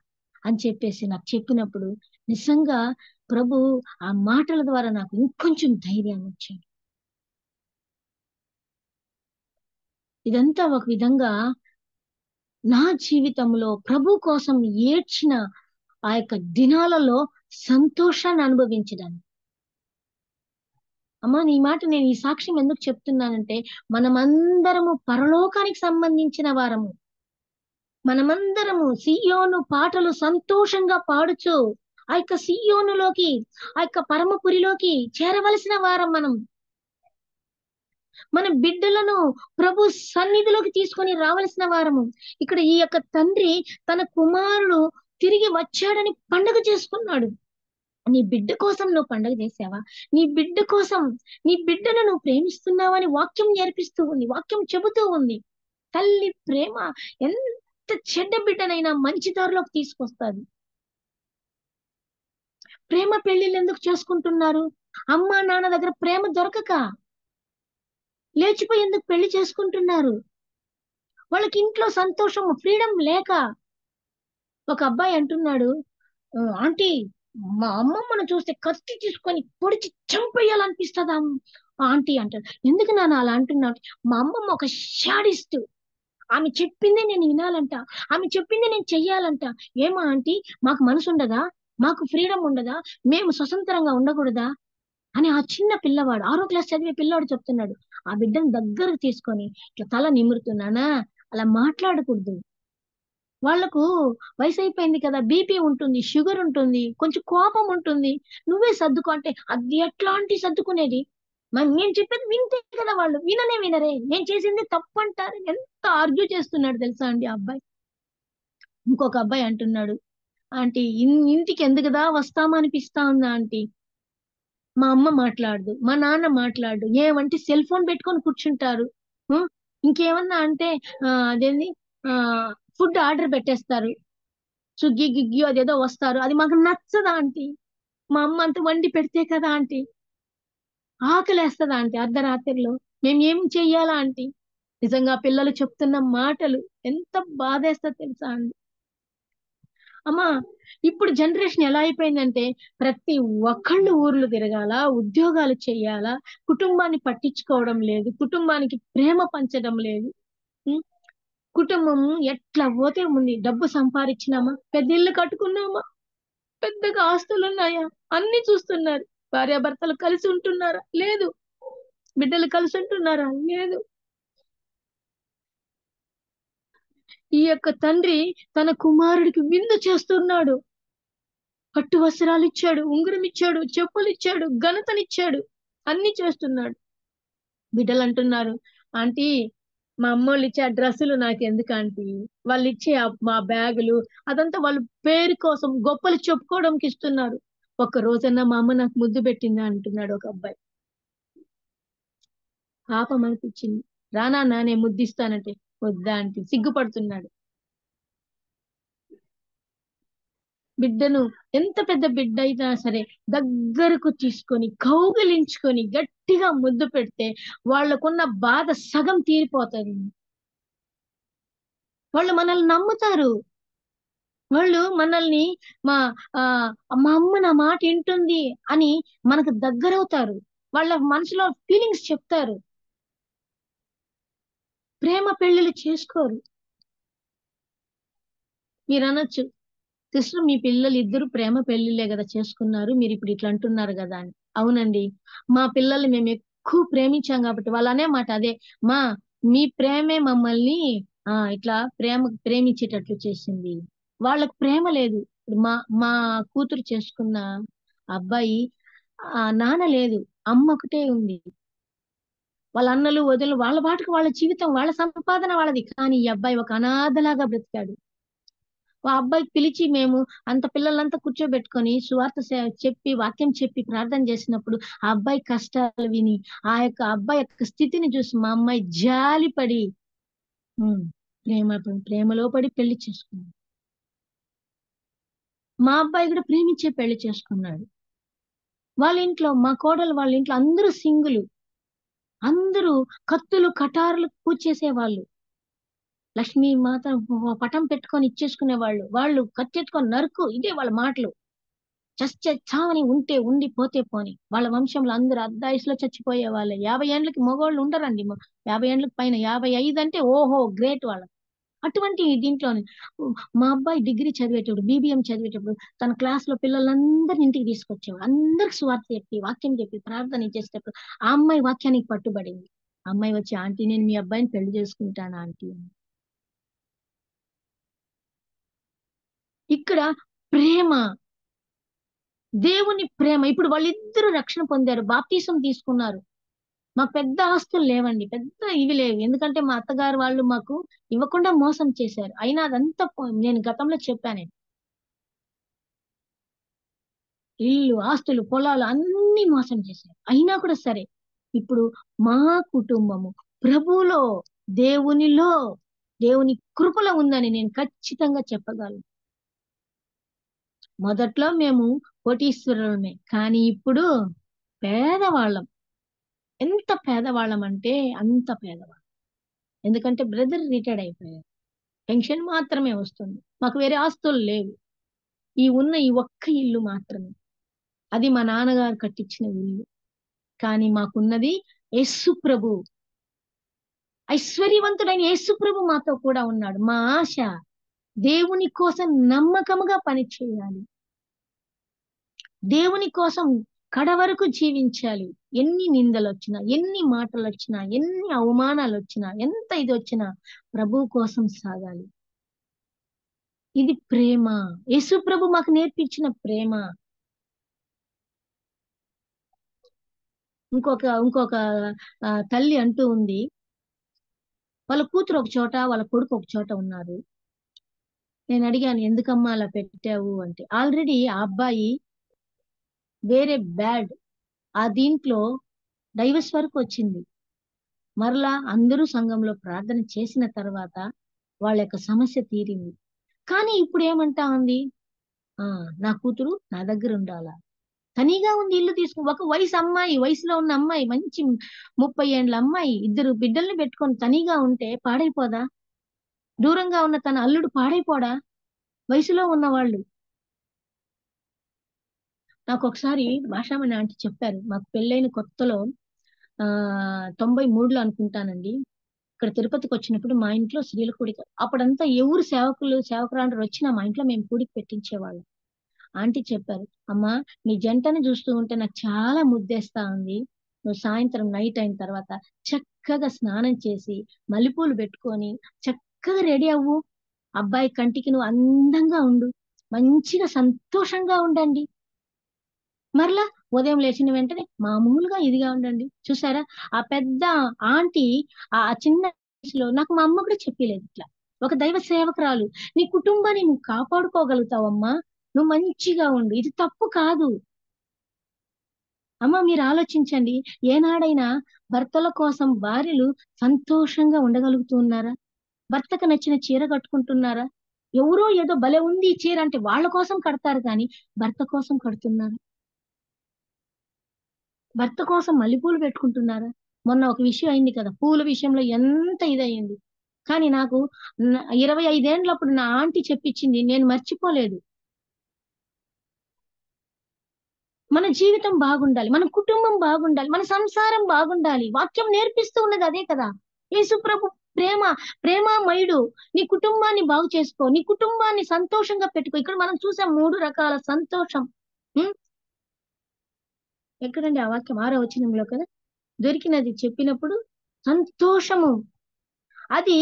Speaker 3: అని చెప్పేసి నాకు చెప్పినప్పుడు నిజంగా ప్రభు ఆ మాటల ద్వారా నాకు ఇంకొంచెం ధైర్యాన్ని ఇచ్చాడు. ఇదంతా ఒక విధంగా నా జీవితంలో ప్రభు కోసం ఏడ్చిన ఆ యొక్క దినాలలో సంతోషాన్ని అనుభవించడానికి. అమ్మా నీ మాట నేను ఈ సాక్ష్యం ఎందుకు చెప్తున్నానంటే, మనమందరము పరలోకానికి సంబంధించిన వారము. మనమందరము సియోను పాటలు సంతోషంగా పాడుచు ఆ యొక్క సియోనులోకి, ఆ యొక్క పరమపురిలోకి చేరవలసిన వారం మనం. మన బిడ్డలను ప్రభు సన్నిధిలోకి తీసుకొని రావలసిన వారము. ఇక్కడ ఈ యొక్క తండ్రి తన కుమారుడు తిరిగి వచ్చాడని పండుగ చేసుకున్నాడు. నీ బిడ్డ కోసం నువ్వు పండుగ చేసావా? నీ బిడ్డ కోసం, నీ బిడ్డను నువ్వు ప్రేమిస్తున్నావని వాక్యం నేర్పిస్తూ ఉంది, వాక్యం చెబుతూ ఉంది. తల్లి ప్రేమ ఎంత చెడ్డ బిడ్డనైనా మంచి దారిలోకి తీసుకొస్తుంది. ప్రేమ పెళ్లిళ్ళు ఎందుకు చేసుకుంటున్నారు? అమ్మ నాన్న దగ్గర ప్రేమ దొరకక లేచిపోయి ఎందుకు పెళ్లి చేసుకుంటున్నారు? వాళ్ళకి ఇంట్లో సంతోషం, ఫ్రీడమ్ లేక. ఒక అబ్బాయి అంటున్నాడు, ఆంటీ మా అమ్మమ్మను చూస్తే కత్తి తీసుకొని పొడిచి చంపేయాలనిపిస్తుందా ఆంటీ అంటాడు. ఎందుకు నాన్న అలా అంటున్నాడు? మా అమ్మమ్మ ఒక షాడిస్ట్, ఆమె చెప్పిందే నేను వినాలంట, ఆమె చెప్పిందే నేను చెయ్యాలంట. ఏమా ఆంటీ మాకు మనసు ఉండదా? మాకు ఫ్రీడమ్ ఉండదా? మేము స్వతంత్రంగా ఉండకూడదా అని ఆ చిన్న పిల్లవాడు, 6వ క్లాస్ చదివే పిల్లవాడు చెప్తున్నాడు. ఆ బిడ్డను దగ్గరకు తీసుకొని ఇట్లా తల నిమురుతున్నానా, అలా మాట్లాడకూడదు, వాళ్లకు వయసు అయిపోయింది కదా, బీపీ ఉంటుంది, షుగర్ ఉంటుంది, కొంచెం కోపం ఉంటుంది, నువ్వే సర్దుకో అంటే అది ఎట్లాంటి సర్దుకునేది? నేను చెప్పేది వింటే కదా వాళ్ళు, వినరే, నేను చేసింది తప్పు అంటారు. ఎంత ఆర్గ్యూ చేస్తున్నాడు తెలుసా అండి ఆ అబ్బాయి. ఇంకొక అబ్బాయి అంటున్నాడు, ఆంటీ ఇంటికి ఎందుకుదా వస్తామనిపిస్తా ఉందా ఆంటీ, మా అమ్మ మాట్లాడదు, మా నాన్న మాట్లాడు, ఏమంటే సెల్ ఫోన్ పెట్టుకొని కూర్చుంటారు, ఇంకేమన్నా అంటే అదేంది ఫుడ్ ఆర్డర్ పెట్టేస్తారు, స్విగ్గీ గిగ్గి అదేదో వస్తారు, అది మాకు నచ్చదా ఆంటీ, మా అమ్మ అంత వండి పెడితే కదా ఆంటీ, ఆకలేస్తుందా ఆంటీ అర్ధరాత్రిలో, మేము ఏం చెయ్యాలా ఆంటీ? నిజంగా పిల్లలు చెప్తున్న మాటలు ఎంత బాధేస్తా తెలుసా అండి. అమ్మా ఇప్పుడు జనరేషన్ ఎలా అయిపోయిందంటే, ప్రతి ఒక్కళ్ళు ఊర్లు తిరగాల, ఉద్యోగాలు చెయ్యాలా, కుటుంబాన్ని పట్టించుకోవడం లేదు, కుటుంబానికి ప్రేమ పంచడం లేదు. కుటుంబం ఎట్లా పోతే ఉంది, డబ్బు సంపాదించినామా, పెద్ద ఇల్లు కట్టుకున్నామా, పెద్దగా ఆస్తులు ఉన్నాయా, అన్ని చూస్తున్నారు. భార్యాభర్తలు కలిసి ఉంటున్నారా? లేదు. బిడ్డలు కలిసి ఉంటున్నారా? లేదు. ఈ యొక్క తండ్రి తన కుమారుడికి విందు చేస్తున్నాడు. పట్టు వస్త్రాలు ఇచ్చాడు, ఉంగరం ఇచ్చాడు, చెప్పులు ఇచ్చాడు, ఘనతనిచ్చాడు, అన్ని చేస్తున్నాడు. బిడ్డలు అంటున్నారు, ఆంటీ మా అమ్మోళ్ళు ఇచ్చే ఆ డ్రెస్సులు నాకెందుకు ఆంటీ, వాళ్ళు ఇచ్చే మా బ్యాగులు అదంతా వాళ్ళు పేరు కోసం గొప్పలు చెప్పుకోవడానికి ఇస్తున్నారు. ఒక్క రోజన్నా మా అమ్మ నాకు ముద్దు పెట్టిందా అంటున్నాడు ఒక అబ్బాయి. పాపం అనిపించింది. రానా నేను ముద్దిస్తానంటే వద్దా అంటే సిగ్గుపడుతున్నాడు. బిడ్డను ఎంత పెద్ద బిడ్డ అయినా సరే దగ్గరకు తీసుకొని కౌగిలించుకొని గట్టిగా ముద్దు పెడితే వాళ్ళకున్న బాధ సగం తీరిపోతుంది. వాళ్ళు మనల్ని నమ్ముతారు. వాళ్ళు మనల్ని మా అమ్మ నా మాట వింటుంది అని మనకు దగ్గరవుతారు. వాళ్ళ మనసులో ఫీలింగ్స్ చెప్తారు. ప్రేమ పెళ్లిళ్ళు చేసుకోరు. మీరు అనొచ్చు, సిస్టర్ మీ పిల్లలు ఇద్దరు ప్రేమ పెళ్లిళ్ళే కదా చేసుకున్నారు, మీరు ఇప్పుడు ఇట్లా అంటున్నారు కదా అని. అవునండి, మా పిల్లలు మేము ఎక్కువ ప్రేమించాం కాబట్టి వాళ్ళు అనే మాట అదే, మా మీ ప్రేమే మమ్మల్ని ఇట్లా ప్రేమించేటట్లు చేసింది. వాళ్ళకి ప్రేమ లేదు. ఇప్పుడు మా కూతురు చేసుకున్న అబ్బాయి నాన్న లేదు, అమ్మ ఒకటే ఉంది. వాళ్ళ అన్నలు వదిలు వాళ్ళ బాటకు వాళ్ళ జీవితం, వాళ్ళ సంపాదన వాళ్ళది. కానీ ఈ అబ్బాయి ఒక అనాథలాగా బ్రతికాడు. ఆ అబ్బాయికి పిలిచి మేము అంత పిల్లలంతా కూర్చోబెట్టుకొని సువార్త చెప్పి వాక్యం చెప్పి ప్రార్థన చేసినప్పుడు ఆ అబ్బాయి కష్టాలు విని ఆ యొక్క అబ్బాయి యొక్క స్థితిని చూసి మా అమ్మాయి జాలిపడి ప్రేమలో పడి పెళ్లి చేసుకున్నాడు. మా అబ్బాయి కూడా ప్రేమించే పెళ్లి చేసుకున్నాడు. వాళ్ళ ఇంట్లో మా కోడలు వాళ్ళ ఇంట్లో అందరూ సింగులు, అందరూ కత్తులు కటారులు పూజ చేసేవాళ్ళు. లక్ష్మీ మాత పటం పెట్టుకొని ఇచ్చేసుకునేవాళ్ళు. వాళ్ళు కత్తెత్తుకొని నరుకు, ఇదే వాళ్ళ మాటలు. చావని ఉంటే ఉండి పోతే పోని. వాళ్ళ వంశంలో అందరూ అర్ధాయుసులో చచ్చిపోయే వాళ్ళే. 50 ఏళ్ళకి మగవాళ్ళు ఉండరండి. 50 ఏళ్ళకి పైన 55 అంటే ఓహో గ్రేట్ వాళ్ళ. అటువంటి దీంట్లోనే మా అబ్బాయి డిగ్రీ చదివేటప్పుడు, BBM చదివేటప్పుడు తన క్లాస్ లో పిల్లలందరినీ ఇంటికి తీసుకొచ్చేవాడు. అందరికి సువార్త చెప్పి వాక్యం చెప్పి ప్రార్థన చేసేటప్పుడు ఆ అమ్మాయి వాక్యానికి పట్టుబడింది. ఆ అమ్మాయి వచ్చి, ఆంటీ నేను మీ అబ్బాయిని పెళ్లి చేసుకుంటాను ఆంటీ. ఇక్కడ ప్రేమ, దేవుని ప్రేమ. ఇప్పుడు వాళ్ళిద్దరూ రక్షణ పొందారు, బాప్తీసం తీసుకున్నారు. మాకు పెద్ద ఆస్తులు లేవండి, పెద్ద ఇవి లేవు. ఎందుకంటే మా అత్తగారు వాళ్ళు మాకు ఇవ్వకుండా మోసం చేశారు. అయినా అదంతా నేను గతంలో చెప్పాను, ఇల్లు ఆస్తులు పొలాలు అన్ని మోసం చేశారు. అయినా కూడా సరే ఇప్పుడు మా కుటుంబము ప్రభువులో దేవునిలో దేవుని కృపలో ఉందని నేను ఖచ్చితంగా చెప్పగలను. మొదట్లో మేము కోటీశ్వరులమే, కానీ ఇప్పుడు పేదవాళ్ళం. ఎంత పేదవాళ్ళం అంటే అంత పేదవాళ్ళం. ఎందుకంటే బ్రదర్ రిటైర్డ్ అయిపోయారు, పెన్షన్ మాత్రమే వస్తుంది. మాకు వేరే ఆస్తులు లేవు. ఉన్న ఈ ఒక్క ఇల్లు మాత్రమే, అది మా నాన్నగారు కట్టించిన ఇల్లు. కానీ మాకున్నది యేసు ప్రభు, ఐశ్వర్యవంతుడైన యేసు ప్రభు మాతో కూడా ఉన్నాడు. మా ఆశ దేవుని కోసం నమ్మకముగా పని చేయాలి, దేవుని కోసం కడవరకు జీవించాలి. ఎన్ని నిందలు వచ్చినా, ఎన్ని మాటలు వచ్చినా, ఎన్ని అవమానాలు వచ్చినా, ఎంత ఇది వచ్చినా ప్రభు కోసం సాగాలి. ఇది ప్రేమ, యేసు ప్రభు మాకు నేర్పించిన ప్రేమ. ఇంకొక తల్లి అంటూ ఉంది, వాళ్ళ కూతురు ఒక చోట వాళ్ళ కొడుకు ఒక చోట ఉన్నారు. నేను అడిగాను, ఎందుకమ్మా అలా పెట్టావు అంటే, ఆల్రెడీ ఆ అబ్బాయి వేరే బ్యాడ్ దీంట్లో డైవర్స్ వరకు వచ్చింది. మరలా అందరూ సంఘంలో ప్రార్థన చేసిన తర్వాత వాళ్ళ యొక్క సమస్య తీరింది. కానీ ఇప్పుడు ఏమంటా ఉంది, నా కూతురు నా దగ్గర ఉండాలా, తనిగా ఉంది, ఇల్లు తీసుకుని ఒక వయసులో ఉన్న అమ్మాయి, మంచి 30 ఏండ్ల అమ్మాయి, 2 బిడ్డల్ని పెట్టుకొని తనిగా ఉంటే పాడైపోదా? దూరంగా ఉన్న తన అల్లుడు పాడైపోడా? వయసులో ఉన్న వాళ్ళు. నాకు ఒకసారి భాషామణి ఆంటీ చెప్పారు, మాకు పెళ్ళైన కొత్తలో 93లో అనుకుంటానండి, ఇక్కడ తిరుపతికి వచ్చినప్పుడు మా ఇంట్లో స్త్రీల కూడిక. అప్పుడంతా ఎవరు సేవకురాండ్రు వచ్చినా మా ఇంట్లో మేము కూడికి పెట్టించేవాళ్ళం. ఆంటీ చెప్పారు, అమ్మా నీ జంటని చూస్తూ ఉంటే నాకు చాలా ముద్దేస్తా ఉంది. నువ్వు సాయంత్రం నైట్ అయిన తర్వాత చక్కగా స్నానం చేసి మల్లెపూలు పెట్టుకొని చక్కగా రెడీ అవ్వు, అబ్బాయి కంటికి నువ్వు అందంగా ఉండు, మంచిగా సంతోషంగా ఉండండి. మరలా ఉదయం లేచిన వెంటనే మామూలుగా ఇదిగా ఉండండి. చూసారా, ఆ పెద్ద ఆంటీ ఆ చిన్న వయసులో నాకు మా అమ్మ కూడా చెప్పలేదు ఇట్లా. ఒక దైవ సేవకురాలు, నీ కుటుంబాన్ని నువ్వు కాపాడుకోగలుగుతావమ్మా, నువ్వు మంచిగా ఉండు, ఇది తప్పు కాదు. అమ్మ మీరు ఆలోచించండి, ఏనాడైనా భర్తల కోసం భార్యలు సంతోషంగా ఉండగలుగుతున్నారా? భర్తకు నచ్చిన చీర కట్టుకుంటున్నారా? ఎవరో ఏదో భలే ఉంది ఈ చీర అంటే వాళ్ళ కోసం కడతారు, కానీ భర్త కోసం కడుతున్నారు? భర్త కోసం మల్లెపూలు పెట్టుకుంటున్నారా? మొన్న ఒక విషయం అయింది కదా, పూల విషయంలో ఎంత ఇదయింది. కానీ నాకు 25 ఏండ్లప్పుడు నా ఆంటీ చెప్పించింది నేను మర్చిపోలేదు. మన జీవితం బాగుండాలి, మన కుటుంబం బాగుండాలి, మన సంసారం బాగుండాలి. వాక్యం నేర్పిస్తూ ఉన్నది అదే కదా. యేసు ప్రభు ప్రేమామయుడు. నీ కుటుంబాన్ని బాగు చేసుకో, నీ కుటుంబాన్ని సంతోషంగా పెట్టుకో. ఇక్కడ మనం చూసాం 3 రకాల సంతోషం. ఎక్కడండి ఆ వాక్యం? 6వ వచనంలో కదా. దొరికినది చెప్పినప్పుడు సంతోషము. అది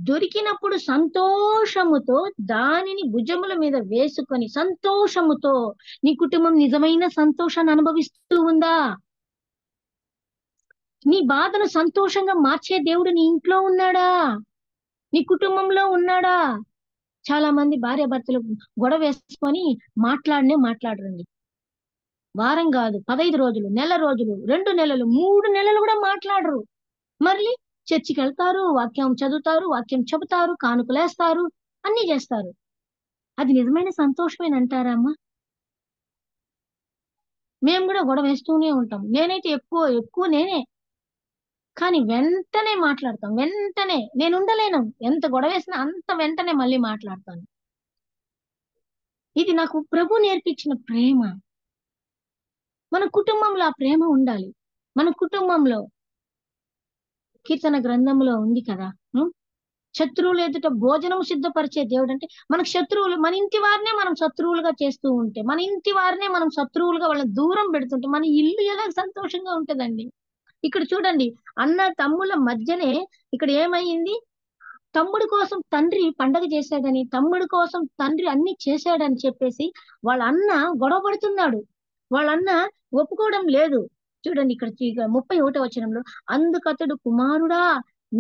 Speaker 3: దొరికినప్పుడు సంతోషముతో దానిని భుజముల మీద వేసుకొని సంతోషముతో నీ కుటుంబం నిజమైన సంతోషాన్ని అనుభవిస్తూ ఉందా? నీ బాధను సంతోషంగా మార్చే దేవుడు నీ ఇంట్లో ఉన్నాడా? నీ కుటుంబంలో ఉన్నాడా? చాలా మంది భార్య భర్తలు గొడవ వేసుకొని మాట్లాడరండి. వారం కాదు, 15 రోజులు, నెల రోజులు, 2 నెలలు, 3 నెలలు కూడా మాట్లాడరు. మళ్ళీ చర్చికి వెళ్తారు, వాక్యం చదువుతారు, వాక్యం చెబుతారు, కానుకలేస్తారు, అన్ని చేస్తారు. అది నిజమైన సంతోషమేనా అంటారా అమ్మా? మేము కూడా గొడవ వేస్తూనే ఉంటాం. నేనైతే ఎక్కువ నేనే. కానీ వెంటనే మాట్లాడతాం. వెంటనే నేను ఉండలేను. ఎంత గొడవ వేసినా అంత వెంటనే మళ్ళీ మాట్లాడతాను. ఇది నాకు ప్రభు నేర్పించిన ప్రేమ. మన కుటుంబంలో ఆ ప్రేమ ఉండాలి. మన కుటుంబంలో కీర్తన గ్రంథంలో ఉంది కదా, శత్రువులు ఎదుట భోజనం సిద్ధపరిచే దేవుడు. అంటే మనకు శత్రువులు, మన ఇంటి వారినే మనం శత్రువులుగా చేస్తూ ఉంటే, మన ఇంటి వారినే మనం శత్రువులుగా వాళ్ళని దూరం పెడుతుంటే మన ఇల్లు ఎలా సంతోషంగా ఉంటుందండి? ఇక్కడ చూడండి, అన్న తమ్ముల మధ్యనే ఇక్కడ ఏమైంది? తమ్ముడి కోసం తండ్రి పండగ చేశాడని, తమ్ముడి కోసం తండ్రి అన్ని చేశాడని చెప్పేసి వాళ్ళ అన్న గొడవ పడుతున్నాడు. వాళ్ళ అన్న ఒప్పుకోవడం లేదు. చూడండి ఇక్కడ 31వ వచనంలో, అందుకతడు కుమారుడా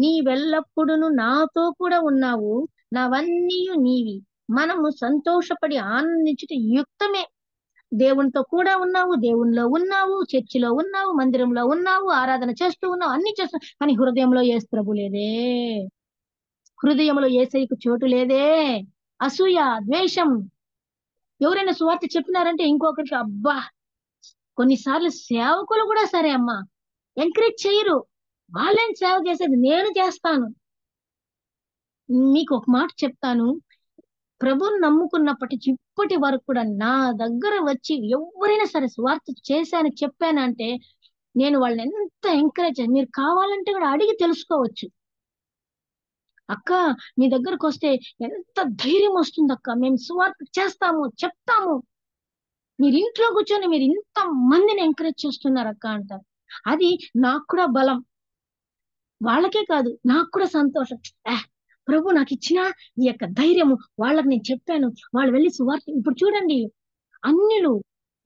Speaker 3: నీవెల్లప్పుడును నాతో కూడా ఉన్నావు, నావన్నీ నీవి, మనము సంతోషపడి ఆనందించుట యుక్తమే. దేవునితో కూడా ఉన్నావు, దేవునిలో ఉన్నావు, చర్చిలో ఉన్నావు, మందిరంలో ఉన్నావు, ఆరాధన చేస్తూ ఉన్నావు, అన్ని చేస్తున్నావు, కానీ హృదయంలో యేసు ప్రభు లేదే. హృదయంలో యేసయ్యకు చోటు లేదే. అసూయ, ద్వేషం. ఎవరైనా సువార్త చెప్పినారంటే ఇంకొకరికి అబ్బా. కొన్నిసార్లు సేవకులు కూడా సరే అమ్మా, ఎంకరేజ్ చేయరు. వాళ్ళేం సేవ చేసేది, నేను చేస్తాను. మీకు ఒక మాట చెప్తాను, ప్రభుని నమ్ముకున్నప్పటి ఇప్పటి వరకు కూడా నా దగ్గర వచ్చి ఎవరైనా సరే సువార్త చేశాను చెప్పానంటే నేను వాళ్ళని ఎంత ఎంకరేజ్, మీరు కావాలంటే కూడా అడిగి తెలుసుకోవచ్చు. అక్క మీ దగ్గరకు వస్తే ఎంత ధైర్యం వస్తుంది అక్క, మేము సువార్త చేస్తాము, చెప్తాము, మీరు ఇంట్లో కూర్చొని మీరు ఇంత మందిని ఎంకరేజ్ చేస్తున్నారు అక్క అంటారు. అది నాకు కూడా బలం. వాళ్ళకే కాదు, నాకు కూడా సంతోషం. ప్రభు నాకు ఇచ్చిన ఈ యొక్క ధైర్యము, వాళ్ళకి నేను చెప్పాను, వాళ్ళు వెళ్ళి సువార్త. ఇప్పుడు చూడండి, అన్యులు,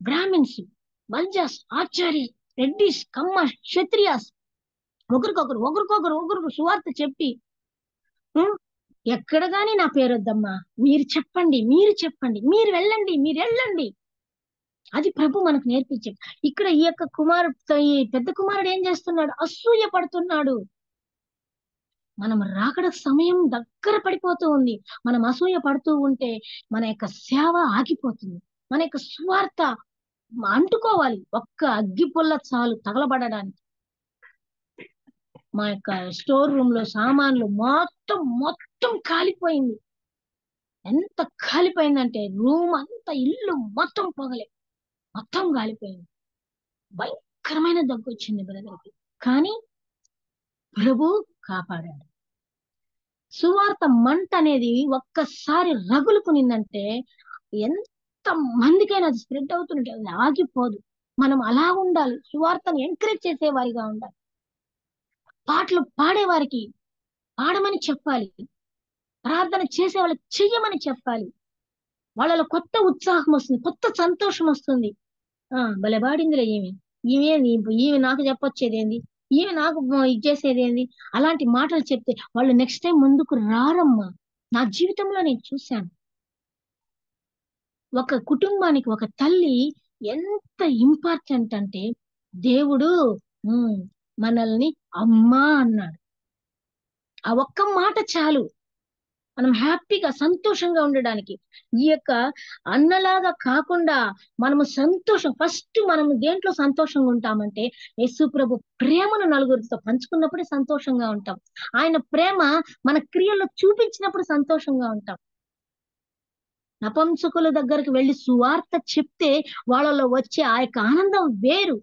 Speaker 3: బ్రాహ్మిన్స్, బల్జాస్, ఆచార్య, రెడ్డిస్, కమ్మ, క్షత్రియాస్ ఒకరికొకరు సువార్త చెప్పి, ఎక్కడ గాని నా పేరు వద్దమ్మా, మీరు చెప్పండి, మీరు వెళ్ళండి. అది ప్రభు మనకు నేర్పించాడు. ఇక్కడ ఈ యొక్క ఈ పెద్ద కుమారుడు ఏం చేస్తున్నాడు? అసూయ పడుతున్నాడు. మనం రాకడ సమయం దగ్గర పడిపోతూ ఉంది. మనం అసూయ పడుతూ ఉంటే మన యొక్క సేవ ఆగిపోతుంది. మన యొక్క సువార్త అంటుకోవాలి. ఒక్క అగ్గి పుల్ల చాలు తగలబడడానికి. మా యొక్క స్టోర్ రూమ్ లో సామాన్లు మొత్తం కాలిపోయింది. ఎంత కాలిపోయిందంటే రూమ్ అంతా, ఇల్లు మొత్తం పొగలే, మొత్తం కాలిపోయింది. భయంకరమైన దగ్గు వచ్చింది బ్రదర్కి. కానీ ప్రభు కాపాడాడు. సువార్త మంట అనేది ఒక్కసారి రగులుకునిందంటే ఎంత మందికైనా అది స్ప్రెడ్ అవుతుంటే అది ఆగిపోదు. మనం అలా ఉండాలి. సువార్తను ఎంకరేజ్ చేసేవారిగా ఉండాలి. పాటలు పాడేవారికి పాడమని చెప్పాలి. ప్రార్థన చేసే వాళ్ళకి చెయ్యమని చెప్పాలి. వాళ్ళలో కొత్త ఉత్సాహం వస్తుంది, కొత్త సంతోషం వస్తుంది. భలే పాడిందిలే ఈమె నాకు చెప్పొచ్చేదేంది, ఈమె నాకు ఇచ్చేసేదేంది, అలాంటి మాటలు చెప్తే వాళ్ళు నెక్స్ట్ టైం ముందుకు రారమ్మా. నా జీవితంలో నేను చూశాను. ఒక కుటుంబానికి ఒక తల్లి ఎంత ఇంపార్టెంట్ అంటే, దేవుడు మనల్ని అమ్మా అన్నాడు. ఆ ఒక్క మాట చాలు మనం హ్యాపీగా సంతోషంగా ఉండడానికి. ఈ యొక్క అన్నలాగా కాకుండా మనము సంతోషం, ఫస్ట్ మనము దేంట్లో సంతోషంగా ఉంటామంటే యేసు ప్రభు ప్రేమను నలుగురితో పంచుకున్నప్పుడే సంతోషంగా ఉంటాం. ఆయన ప్రేమ మన క్రియల్లో చూపించినప్పుడు సంతోషంగా ఉంటాం. నపుంసకుల దగ్గరికి వెళ్ళి సువార్త చెప్తే వాళ్ళలో వచ్చే ఆ యొక్క ఆనందం వేరు.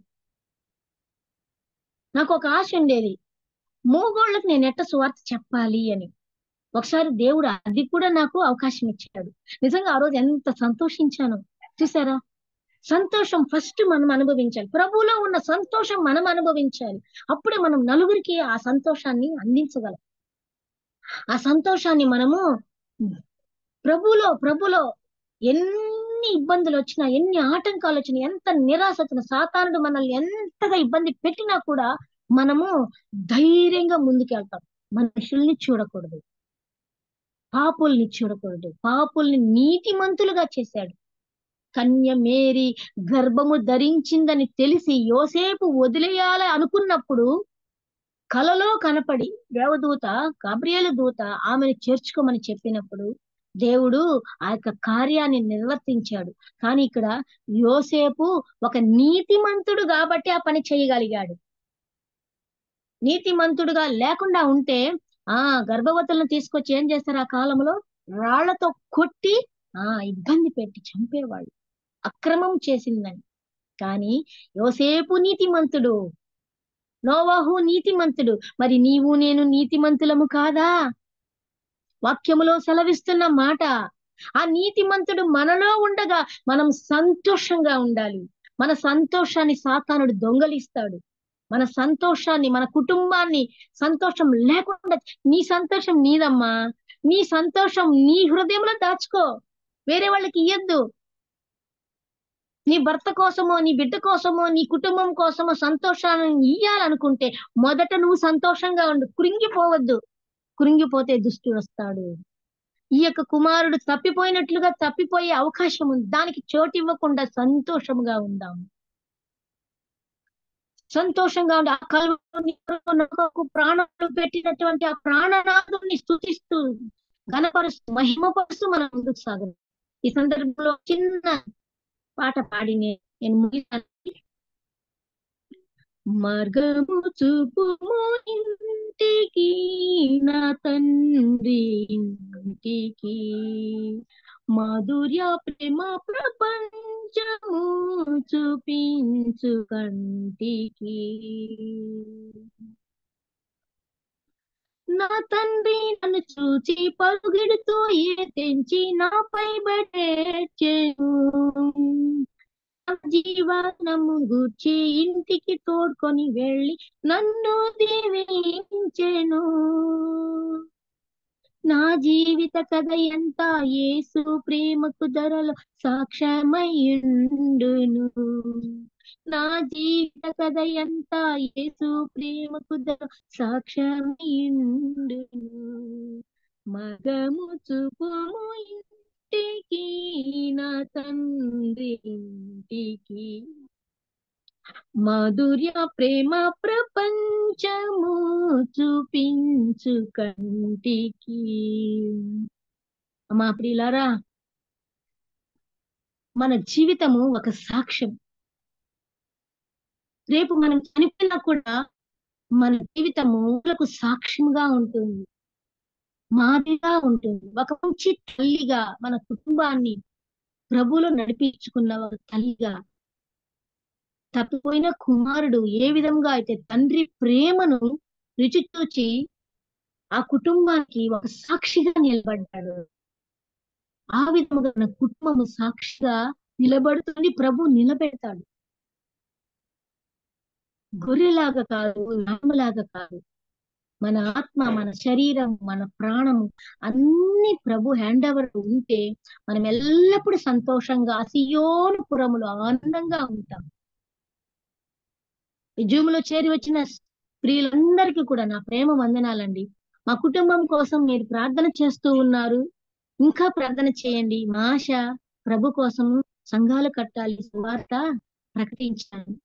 Speaker 3: నాకు ఒక ఆశ ఉండేది, మూగోళ్ళకి నేను ఎట్ట సువార్త చెప్పాలి అని. ఒకసారి దేవుడు అది కూడా నాకు అవకాశం ఇచ్చాడు. నిజంగా ఆ రోజు ఎంత సంతోషించాను చూసారా. సంతోషం ఫస్ట్ మనం అనుభవించాలి. ప్రభువులో ఉన్న సంతోషం మనం అనుభవించాలి. అప్పుడే మనం నలుగురికి ఆ సంతోషాన్ని అందించగలం. ఆ సంతోషాన్ని మనము ప్రభులో ఎన్ని ఇబ్బందులు వచ్చినా, ఎన్ని ఆటంకాలు వచ్చినా, ఎంత నిరాశ వచ్చినా, సాతానుడు మనల్ని ఎంతగా ఇబ్బంది పెట్టినా కూడా మనము ధైర్యంగా ముందుకెళ్తాం. మనుషుల్ని చూడకూడదు, పాపుల్ని చూడకూడదు. పాపుల్ని నీతిమంతులుగా చేశాడు. కన్య మేరీ గర్భము ధరించిందని తెలిసి యోసేపు వదిలేయాలి అనుకున్నప్పుడు కలలో కనపడి దేవదూత, గాబ్రియేలు దూత ఆమెను చేర్చుకోమని చెప్పినప్పుడు దేవుడు ఆ యొక్క కార్యాన్ని నిర్వర్తించాడు. కానీ ఇక్కడ యోసేపు ఒక నీతిమంతుడు కాబట్టి ఆ పని చేయగలిగాడు. నీతిమంతుడుగా లేకుండా ఉంటే గర్భవతులను తీసుకొచ్చి ఏం చేస్తారు? ఆ కాలంలో రాళ్లతో కొట్టి ఇబ్బంది పెట్టి చంపేవాళ్ళు, అక్రమం చేసిందని. కానీ యోసేపు నీతిమంతుడు, నోవాహు నీతిమంతుడు. మరి నీవు నేను నీతిమంతులము కాదా? వాక్యములో సెలవిస్తున్న మాట. ఆ నీతిమంతుడు మనలో ఉండగా మనం సంతోషంగా ఉండాలి. మన సంతోషాన్ని సాతానుడు దొంగలిస్తాడు. మన సంతోషాన్ని, మన కుటుంబాన్ని సంతోషం లేకుండా, నీ సంతోషం నీదమ్మా, నీ సంతోషం నీ హృదయంలో దాచుకో, వేరే వాళ్ళకి ఇయ్యద్దు. నీ భర్త కోసమో, నీ బిడ్డ కోసమో, నీ కుటుంబం కోసమో సంతోషాన్ని ఇయ్యాలనుకుంటే మొదట నువ్వు సంతోషంగా ఉండు. కృంగిపోవద్దు. కృంగిపోతే దుష్టుడు వస్తాడు. ఈ యొక్క కుమారుడు తప్పిపోయినట్లుగా తప్పిపోయే అవకాశం ఉంది. దానికి చోటు ఇవ్వకుండా సంతోషంగా ఉందాం. సంతోషంగా ఉండి ఆ కలువకు ప్రాణాలు పెట్టినటువంటి ఆ ప్రాణనాథుని స్తుతిస్తూ, ఘనపరుస్తూ, మహిమపరుస్తూ మనం ముందుకు సాగం. ఈ సందర్భంలో చిన్న పాట పాడి నేను ముగిస్తాను. మార్గము చూపుము ఇంటికి, నా తండ్రి ఇంటికి, మాధుర్య ప్రేమ ప్రపంచము చూపించు కంటికి. నా తండ్రి నన్ను చూచి పరుగెడుతూ తెంచి నాపై బడేచెను. జీవనము గూర్చి ఇంటికి తోడ్కొని వెళ్ళి నన్ను దీవించెను. నా జీవిత కథ ఎంత యేసు ప్రేమకు ధరలో సాక్ష్యమయ్యుండును. నా జీవిత కథ ఎంత యేసు ప్రేమకు ధరలో సాక్ష్యమయ్యుండును. మగము చూపుము ఇంటికి, నా తండ్రి ఇంటికి, మాధుర్య ప్రేమ ప్రపంచము చూపించు కంటికి. అమ్మా ప్రియులారా, మన జీవితము ఒక సాక్ష్యం. రేపు మనం చనిపోయినా కూడా మన జీవితము సాక్ష్యంగా ఉంటుంది, మాదిరిగా ఉంటుంది. ఒక మంచి తల్లిగా మన కుటుంబాన్ని ప్రభువులో నడిపించుకున్న ఒక తల్లిగా, తప్పిపోయిన కుమారుడు ఏ విధంగా అయితే తండ్రి ప్రేమను రుచి చూచి ఆ కుటుంబానికి ఒక సాక్షిగా నిలబడ్డాడు, ఆ విధముగా మన కుటుంబము సాక్షిగా నిలబడుతుంది. ప్రభు నిలబెడతాడు. గొర్రెలాగా కాదు, నామలాగా కాదు. మన ఆత్మ, మన శరీరం, మన ప్రాణము అన్ని ప్రభు హ్యాండ్ ఓవర్ ఉంటే మనం ఎల్లప్పుడూ సంతోషంగా సియోను పురములో ఆనందంగా ఉంటాం. ఈ జూములో చేరి వచ్చిన స్త్రీలందరికీ కూడా నా ప్రేమ వందనాలండి. మా కుటుంబం కోసం మీరు ప్రార్థన చేస్తూ ఉన్నారు. ఇంకా ప్రార్థన చేయండి. మా ఆశ ప్రభు కోసము సంఘాలు కట్టాలి, సువార్త ప్రకటించాలి.